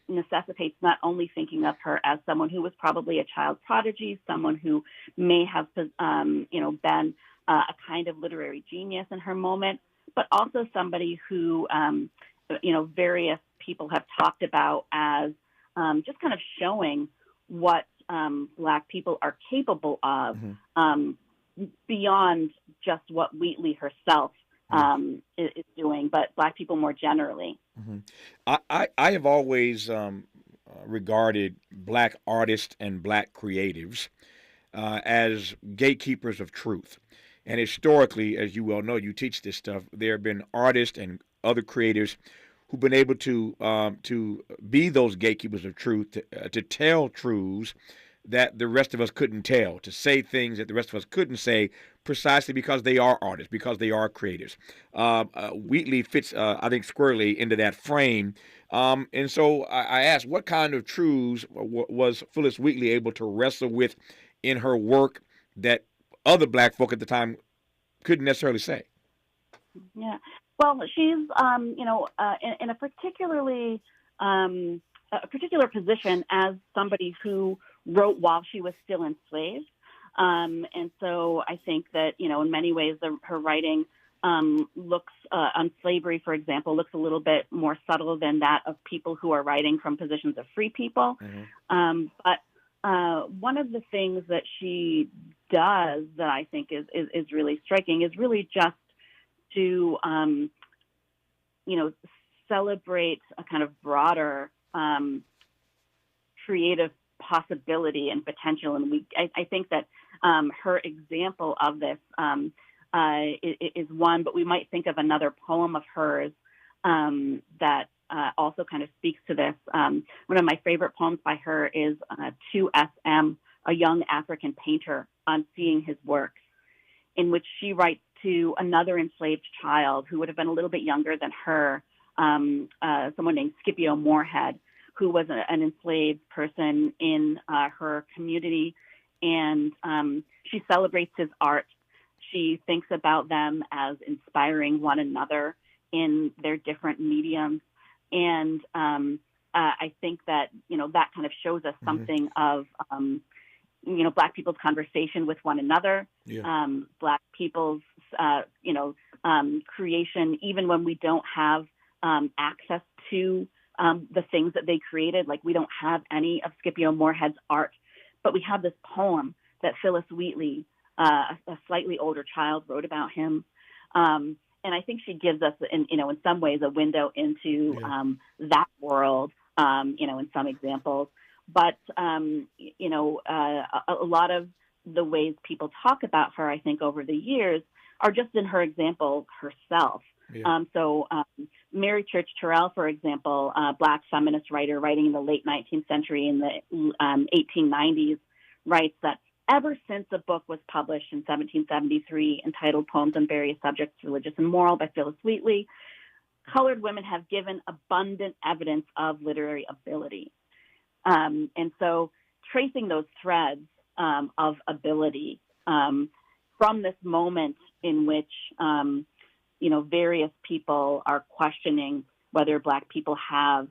necessitates not only thinking of her as someone who was probably a child prodigy, someone who may have, been a kind of literary genius in her moment, but also somebody who, various people have talked about as just kind of showing what Black people are capable of beyond just what Wheatley herself is doing, but Black people more generally. I have always regarded Black artists and Black creatives as gatekeepers of truth. And historically, as you well know, you teach this stuff, there have been artists and other creators who've been able to be those gatekeepers of truth, to tell truths that the rest of us couldn't tell, to say things that the rest of us couldn't say, precisely because they are artists, because they are creators. Wheatley fits, I think, squarely into that frame. And so I asked, what kind of truths was Phyllis Wheatley able to wrestle with in her work that other Black folk at the time couldn't necessarily say? Yeah. Well, she's, in a particular position as somebody who wrote while she was still enslaved. And so I think that, in many ways, her writing looks, on slavery, for example, looks a little bit more subtle than that of people who are writing from positions of free people. But one of the things that she does that I think is really striking is really just to, celebrate a kind of broader creative possibility and potential. And I think that her example of this is one, but we might think of another poem of hers that also kind of speaks to this. One of my favorite poems by her is To S.M., a young African painter, on seeing his works, in which she writes to another enslaved child who would have been a little bit younger than her, someone named Scipio Moorhead, who was an enslaved person in her community. And she celebrates his art. She thinks about them as inspiring one another in their different mediums. And I think that, that kind of shows us something of, Black people's conversation with one another, Black people's, creation, even when we don't have access to the things that they created. Like, we don't have any of Scipio Moorhead's art, but we have this poem that Phyllis Wheatley, a slightly older child, wrote about him. And I think she gives us, in some ways, a window into that world, in some examples. But, a lot of the ways people talk about her, I think, over the years are just in her example herself. Yeah. Mary Church Terrell, for example, a Black feminist writer writing in the late 19th century, in the 1890s, writes that ever since a book was published in 1773 entitled Poems on Various Subjects, Religious and Moral by Phyllis Wheatley, colored women have given abundant evidence of literary ability. And so tracing those threads of ability from this moment in which, various people are questioning whether Black people have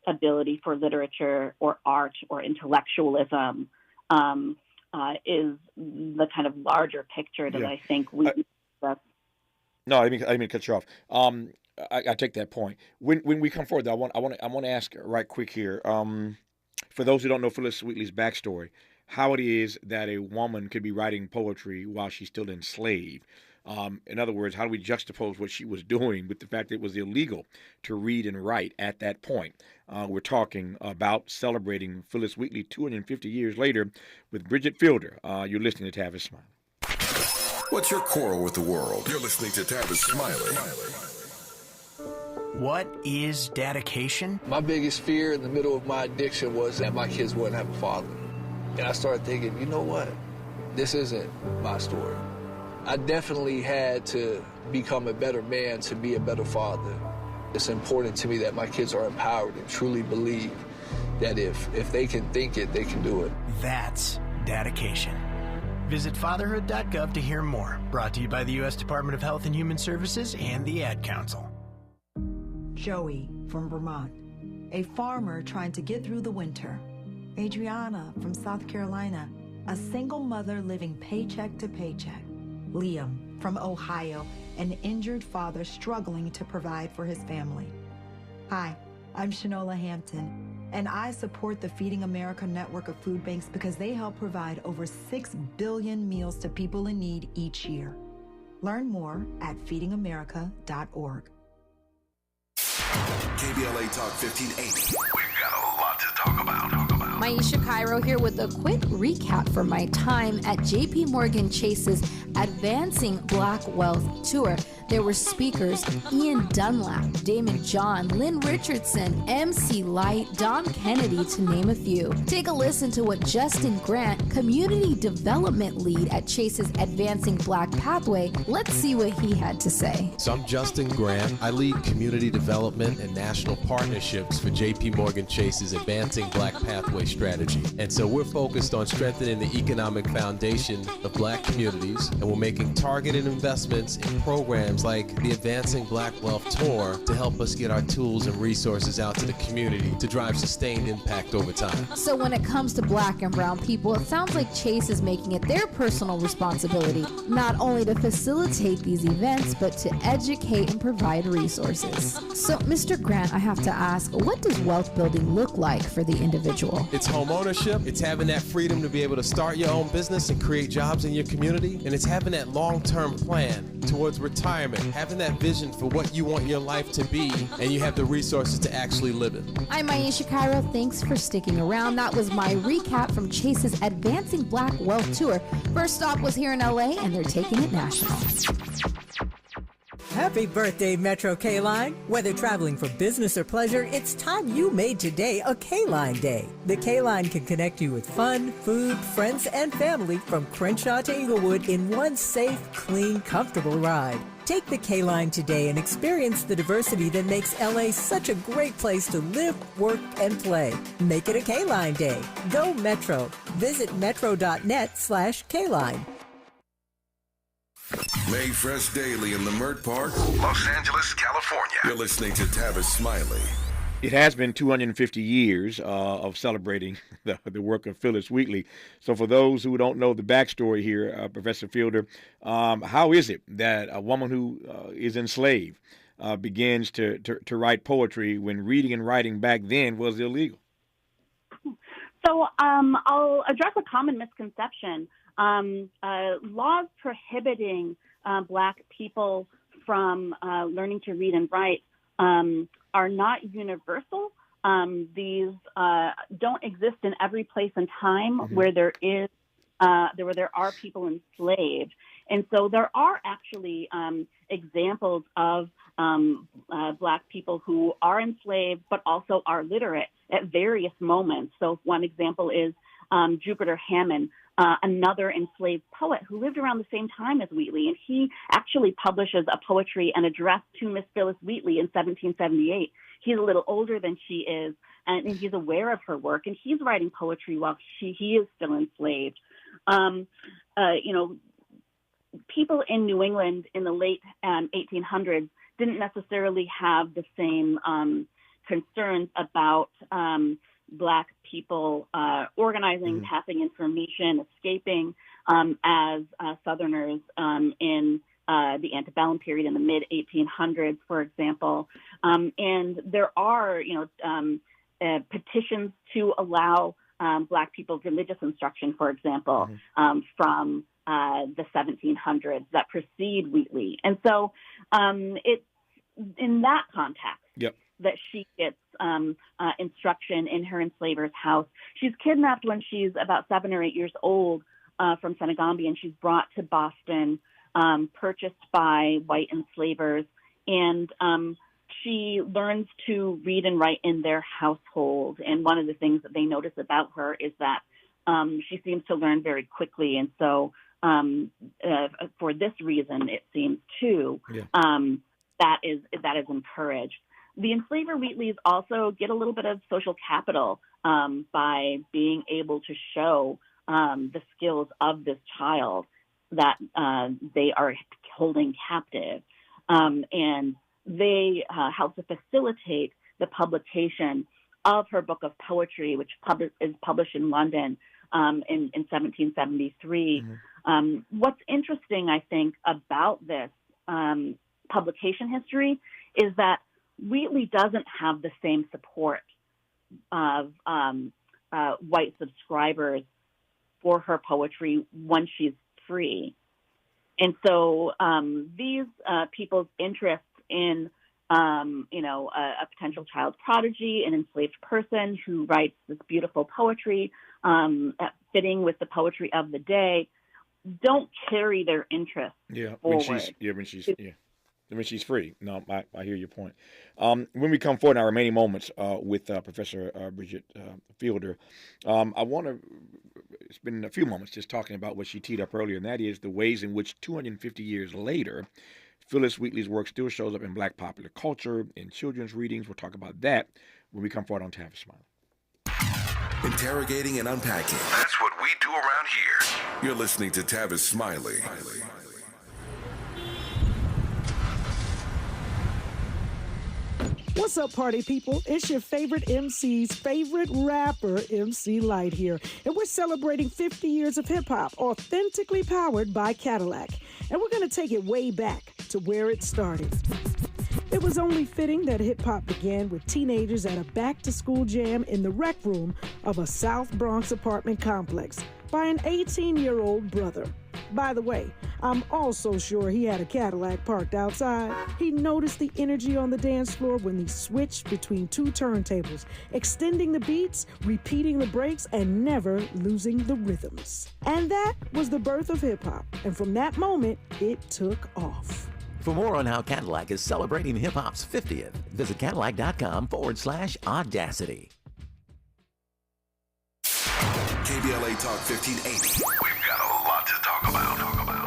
ability for literature or art or intellectualism, is the kind of larger picture that I think we. No, I mean to cut you off. I take that point. When we come forward, though, I want to ask right quick here. For those who don't know Phyllis Wheatley's backstory, how it is that a woman could be writing poetry while she's still enslaved. In other words, how do we juxtapose what she was doing with the fact that it was illegal to read and write at that point? We're talking about celebrating Phyllis Wheatley 250 years later with Bridget Fielder. You're listening to Tavis Smiley. What's your quarrel with the world? You're listening to Tavis Smiley. What is dedication? My biggest fear in the middle of my addiction was that my kids wouldn't have a father. And I started thinking, you know what? This isn't my story. I definitely had to become a better man to be a better father. It's important to me that my kids are empowered and truly believe that if they can think it, they can do it. That's dedication. Visit fatherhood.gov to hear more. Brought to you by the U.S. Department of Health and Human Services and the Ad Council. Joey from Vermont, a farmer trying to get through the winter. Adriana from South Carolina, a single mother living paycheck to paycheck. Liam from Ohio, an injured father struggling to provide for his family. Hi, I'm Shanola Hampton, and I support the Feeding America network of food banks because they help provide over 6 billion meals to people in need each year. Learn more at feedingamerica.org. KBLA Talk 1580. We've got a lot to talk about. Maisha Cairo here with a quick recap from my time at JP Morgan Chase's Advancing Black Wealth Tour. There were speakers Ian Dunlap, Damon John, Lynn Richardson, MC Light, Dom Kennedy, to name a few. Take a listen to what Justin Grant, Community Development Lead at Chase's Advancing Black Pathway, let's see what he had to say. So I'm Justin Grant. I lead community development and national partnerships for JP Morgan Chase's Advancing Black Pathway strategy. And so we're focused on strengthening the economic foundation of Black communities, and we're making targeted investments in programs like the Advancing Black Wealth Tour to help us get our tools and resources out to the community to drive sustained impact over time. So when it comes to Black and brown people, it sounds like Chase is making it their personal responsibility, not only to facilitate these events, but to educate and provide resources. So Mr. Grant, I have to ask, what does wealth building look like for the individual? It's home ownership, it's having that freedom to be able to start your own business and create jobs in your community, and it's having that long-term plan towards retirement, having that vision for what you want your life to be, and you have the resources to actually live it. I'm Maisha Cairo. Thanks for sticking around. That was my recap from Chase's Advancing Black Wealth Tour. First stop was here in LA, and they're taking it national. Happy birthday, Metro K-Line. Whether traveling for business or pleasure, it's time you made today a K-Line day. The K-Line can connect you with fun, food, friends, and family from Crenshaw to Inglewood in one safe, clean, comfortable ride. Take the K-Line today and experience the diversity that makes LA such a great place to live, work, and play. Make it a K-Line day. Go Metro. Visit metro.net/K-Line. May Fresh Daily in the Mert Park, Los Angeles, California. You're listening to Tavis Smiley. It has been 250 years of celebrating the work of Phyllis Wheatley. So for those who don't know the backstory here, Professor Fielder, how is it that a woman who is enslaved begins to write poetry when reading and writing back then was illegal? So I'll address a common misconception. Laws prohibiting Black people from learning to read and write are not universal. These don't exist in every place and time where there are people enslaved. And so there are actually examples of Black people who are enslaved but also are literate at various moments. So one example is Jupiter Hammond, another enslaved poet who lived around the same time as Wheatley, and he actually publishes a poetry and address to Miss Phyllis Wheatley in 1778. He's a little older than she is, and he's aware of her work, and he's writing poetry while he is still enslaved. People in New England in the late 1800s didn't necessarily have the same concerns about Black people organizing, passing information, escaping as Southerners in the antebellum period in the mid-1800s, for example. And there are, petitions to allow Black people religious instruction, for example, from the 1700s that precede Wheatley. And so it's in that context that she gets instruction in her enslaver's house. She's kidnapped when she's about 7 or 8 years old from Senegambia, and she's brought to Boston, purchased by white enslavers, and she learns to read and write in their household. And one of the things that they notice about her is that she seems to learn very quickly, and so for this reason, it seems too, that is encouraged. The enslaver Wheatleys also get a little bit of social capital by being able to show the skills of this child that they are holding captive. And they help to facilitate the publication of her book of poetry, which is published in London in 1773. What's interesting, I think, about this publication history is that Wheatley doesn't have the same support of white subscribers for her poetry once she's free. And so these people's interests in, a potential child prodigy, an enslaved person who writes this beautiful poetry fitting with the poetry of the day, don't carry their interest forward. When she's free. No, I hear your point. When we come forward in our remaining moments with Professor Bridget Fielder, I want to spend a few moments just talking about what she teed up earlier, and that is the ways in which 250 years later, Phyllis Wheatley's work still shows up in Black popular culture, in children's readings. We'll talk about that when we come forward on Tavis Smiley. Interrogating and unpacking. That's what we do around here. You're listening to Tavis Smiley. What's up, party people? It's your favorite MC's favorite rapper, MC Light here. And we're celebrating 50 years of hip-hop, authentically powered by Cadillac. And we're going to take it way back to where it started. It was only fitting that hip-hop began with teenagers at a back-to-school jam in the rec room of a South Bronx apartment complex by an 18-year-old brother. By the way, I'm also sure he had a Cadillac parked outside. He noticed the energy on the dance floor when they switched between two turntables, extending the beats, repeating the breaks, and never losing the rhythms. And that was the birth of hip-hop. And from that moment, it took off. For more on how Cadillac is celebrating hip-hop's 50th, visit Cadillac.com/audacity. KBLA Talk 1580. We've got a lot to talk about.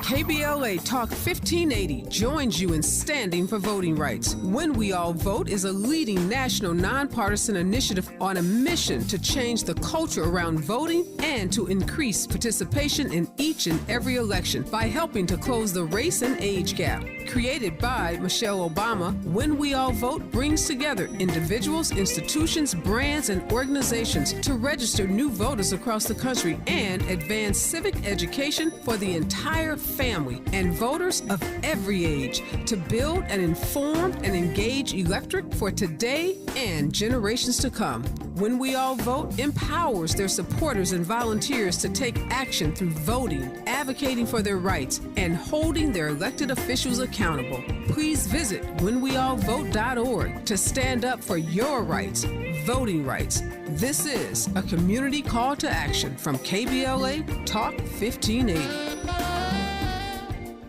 KBLA Talk 1580 joins you in standing for voting rights. When We All Vote is a leading national nonpartisan initiative on a mission to change the culture around voting and to increase participation in each and every election by helping to close the race and age gap. Created by Michelle Obama, When We All Vote brings together individuals, institutions, brands, and organizations to register new voters across the country and advance civic education for the entire family and voters of every age to build an informed and engaged electorate for today and generations to come. When We All Vote empowers their supporters and volunteers to take action through voting, advocating for their rights, and holding their elected officials accountable. Please visit whenweallvote.org to stand up for your rights, voting rights. This is a community call to action from KBLA Talk 1580.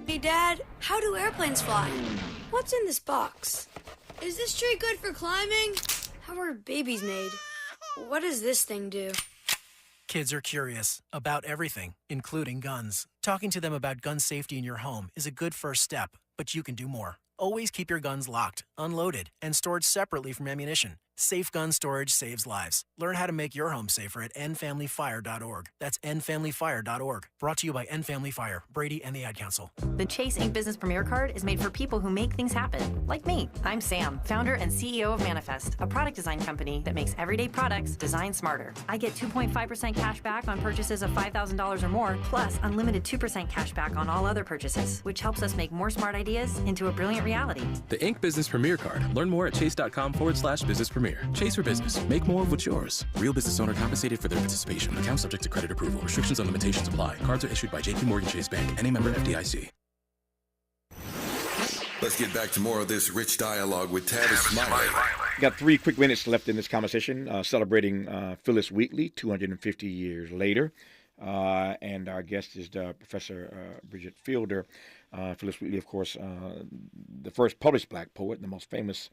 Hey, Dad, how do airplanes fly? What's in this box? Is this tree good for climbing? How are babies made? What does this thing do? Kids are curious about everything, including guns. Talking to them about gun safety in your home is a good first step, but you can do more. Always keep your guns locked, unloaded, and stored separately from ammunition. Safe gun storage saves lives. Learn how to make your home safer at endfamilyfire.org. That's endfamilyfire.org. Brought to you by End Family Fire, Brady, and the Ad Council. The Chase Ink Business Premier Card is made for people who make things happen, like me. I'm Sam, founder and CEO of Manifest, a product design company that makes everyday products designed smarter. I get 2.5% cash back on purchases of $5,000 or more, plus unlimited 2% cash back on all other purchases, which helps us make more smart ideas into a brilliant reality. The Ink Business Premier Card. Learn more at chase.com/business premier. Chase for business. Make more of what's yours. Real business owner compensated for their participation. Account subject to credit approval. Restrictions and limitations apply. Cards are issued by JP Morgan Chase Bank. Any member FDIC. Let's get back to more of this rich dialogue with Tavis Smiley. Got 3 quick minutes left in this conversation, celebrating Phyllis Wheatley 250 years later. And our guest is Professor Bridget Fielder. Phyllis Wheatley, of course, the first published black poet, the most famous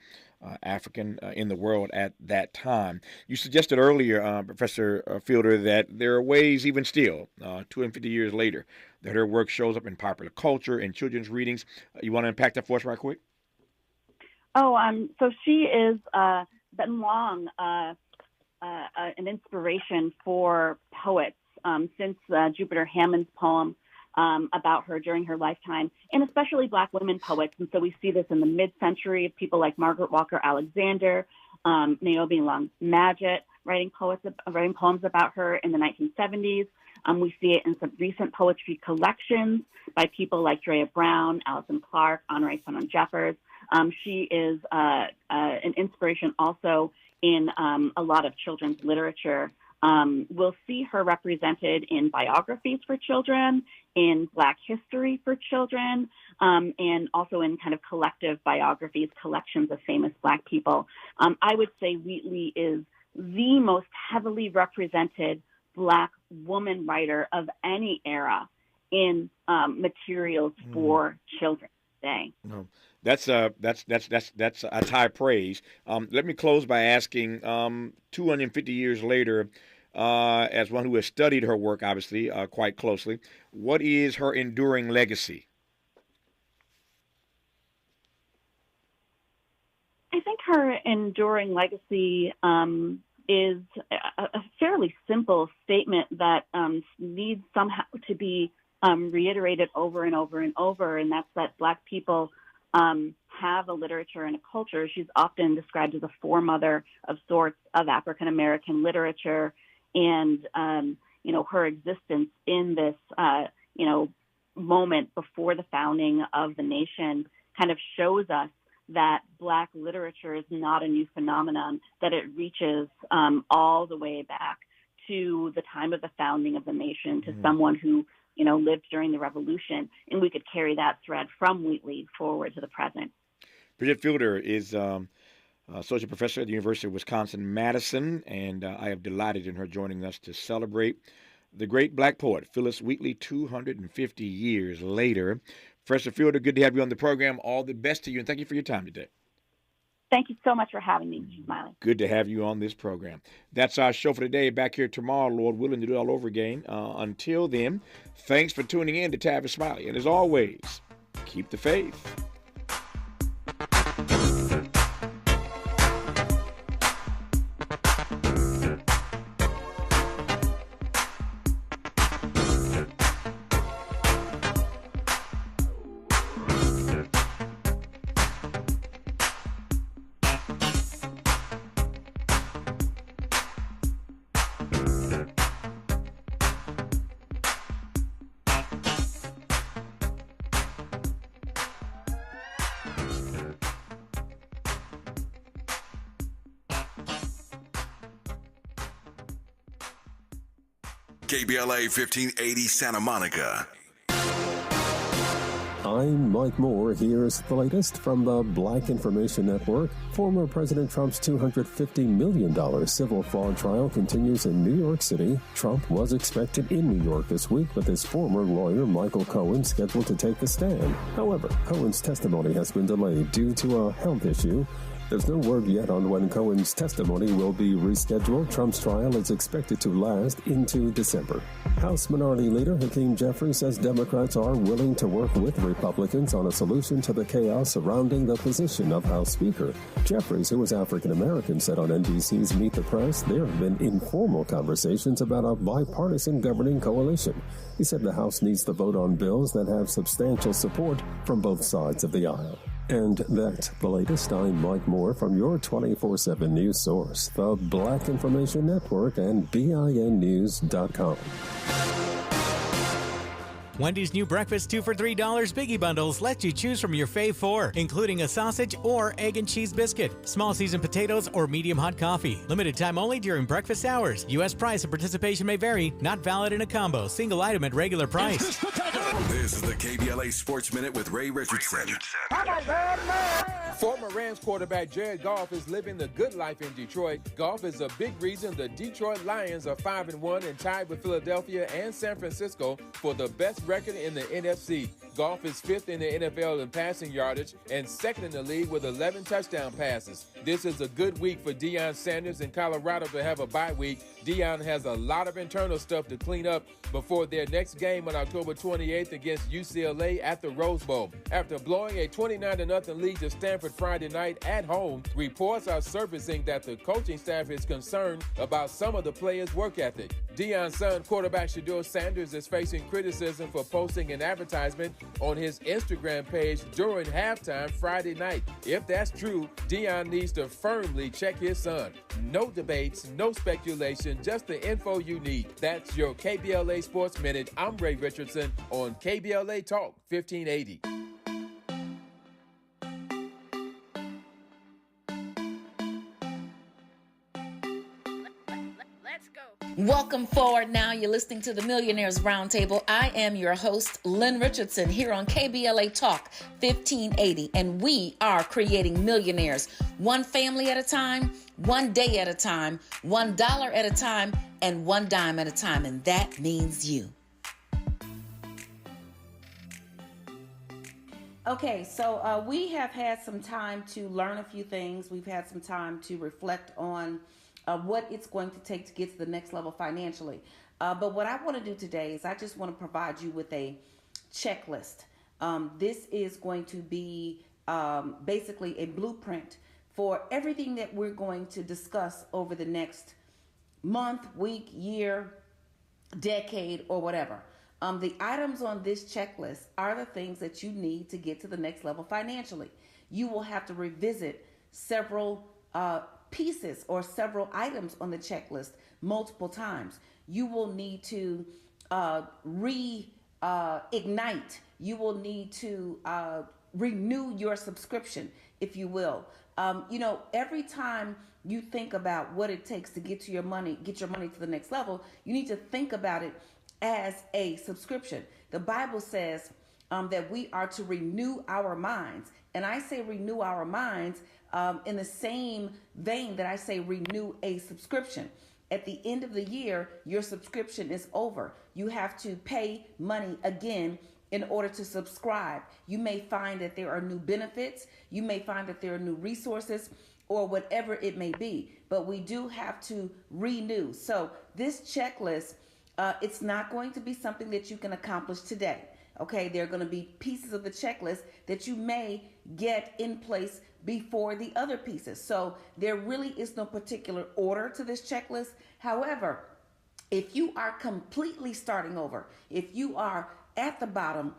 African in the world at that time. You suggested earlier, Professor Fielder, that there are ways, even still, 250 years later, that her work shows up in popular culture and children's readings. You want to unpack that for us right quick? So she is been long an inspiration for poets since Jupiter Hammond's poem about her during her lifetime, and especially Black women poets. And so we see this in the mid-century of people like Margaret Walker Alexander, Naomi Long Madgett writing poems about her in the 1970s. We see it in some recent poetry collections by people like Drea Brown, Alison Clark, Honoré Sonnen Jeffers. She is an inspiration also in a lot of children's literature. We'll see her represented in biographies for children, in Black history for children, and also in kind of collective biographies, collections of famous Black people. I would say Wheatley is the most heavily represented Black woman writer of any era in materials for children today. No. That's high praise. Let me close by asking, 250 years later, as one who has studied her work, obviously, quite closely, what is her enduring legacy? I think her enduring legacy is a fairly simple statement that needs somehow to be reiterated over and over and over, and that's that Black people have a literature and a culture. She's often described as a foremother of sorts of African American literature, and her existence in this moment before the founding of the nation kind of shows us that Black literature is not a new phenomenon, that it reaches all the way back to the time of the founding of the nation, to someone who lived during the Revolution, and we could carry that thread from Wheatley forward to the present. Bridget Fielder is associate professor at the University of Wisconsin-Madison, and I am delighted in her joining us to celebrate the great Black poet, Phyllis Wheatley, 250 years later. Professor Fielder, good to have you on the program. All the best to you, and thank you for your time today. Thank you so much for having me, Mr. Smiley. Good to have you on this program. That's our show for today. Back here tomorrow, Lord willing, to do it all over again. Until then, thanks for tuning in to Tavis Smiley. And as always, keep the faith. KBLA 1580 Santa Monica. I'm Mike Moore. Here's the latest from the Black Information Network. Former President Trump's $250 million civil fraud trial continues in New York City. Trump was expected in New York this week, with his former lawyer, Michael Cohen, scheduled to take the stand. However, Cohen's testimony has been delayed due to a health issue. There's no word yet on when Cohen's testimony will be rescheduled. Trump's trial is expected to last into December. House Minority Leader Hakeem Jeffries says Democrats are willing to work with Republicans on a solution to the chaos surrounding the position of House Speaker. Jeffries, who is African American, said on NBC's Meet the Press there have been informal conversations about a bipartisan governing coalition. He said the House needs to vote on bills that have substantial support from both sides of the aisle. And that's the latest. I'm Mike Moore from your 24/7 news source, the Black Information Network and BINnews.com. Wendy's new breakfast 2 for $3 Biggie Bundles lets you choose from your fave 4, including a sausage or egg and cheese biscuit, small seasoned potatoes, or medium hot coffee. Limited time only during breakfast hours. U.S. price and participation may vary. Not valid in a combo. Single item at regular price. This is the KBLA Sports Minute with Ray Richardson. Former Rams quarterback Jared Goff is living the good life in Detroit. Goff is a big reason the Detroit Lions are 5-1 and tied with Philadelphia and San Francisco for the best record in the NFC. Goff is 5th in the NFL in passing yardage and 2nd in the league with 11 touchdown passes. This is a good week for Deion Sanders in Colorado to have a bye week. Deion has a lot of internal stuff to clean up before their next game on October 28th against UCLA at the Rose Bowl. After blowing a 29-0 lead to Stanford Friday night at home, reports are surfacing that the coaching staff is concerned about some of the players' work ethic. Deion's son, quarterback Shedeur Sanders, is facing criticism for posting an advertisement on his Instagram page during halftime Friday night. If that's true, Deion needs to firmly check his son. No debates, no speculation, just the info you need. That's your KBLA Sports Minute. I'm Ray Richardson on KBLA Talk 1580. Welcome forward now. You're listening to the Millionaires Roundtable. I am your host, Lynn Richardson, here on KBLA Talk 1580, and we are creating millionaires, one family at a time, one day at a time, $1 at a time, and one dime at a time, and that means you. Okay, so we have had some time to learn a few things. We've had some time to reflect on what it's going to take to get to the next level financially. But what I want to do today is I just want to provide you with a checklist. This is going to be basically a blueprint for everything that we're going to discuss over the next month, week, year, decade, or whatever. The items on this checklist are the things that you need to get to the next level financially. You will have to revisit several pieces or several items on the checklist multiple times. You will need to reignite. You will need to renew your subscription, if you will. Every time you think about what it takes to get your money to the next level, you need to think about it as a subscription. The Bible says that we are to renew our minds. And I say renew our minds in the same vein that I say renew a subscription. At the end of the year, your subscription is over. You have to pay money again in order to subscribe. You may find that there are new benefits. You may find that there are new resources or whatever it may be. But we do have to renew. So this checklist, it's not going to be something that you can accomplish today. Okay, there are going to be pieces of the checklist that you may get in place before the other pieces. So there really is no particular order to this checklist. However, if you are completely starting over, if you are at the bottom,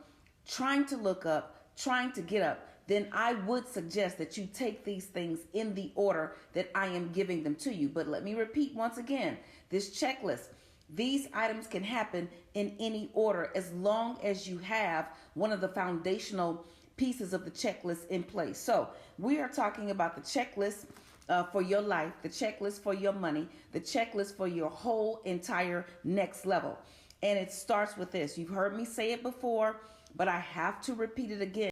trying to look up, trying to get up, then I would suggest that you take these things in the order that I am giving them to you. But let me repeat once again, this checklist, these items can happen in any order as long as you have one of the foundational pieces of the checklist in place. So we are talking about the checklist for your life, the checklist for your money, the checklist for your whole entire next level. And it starts with this. You've heard me say it before, but I have to repeat it again.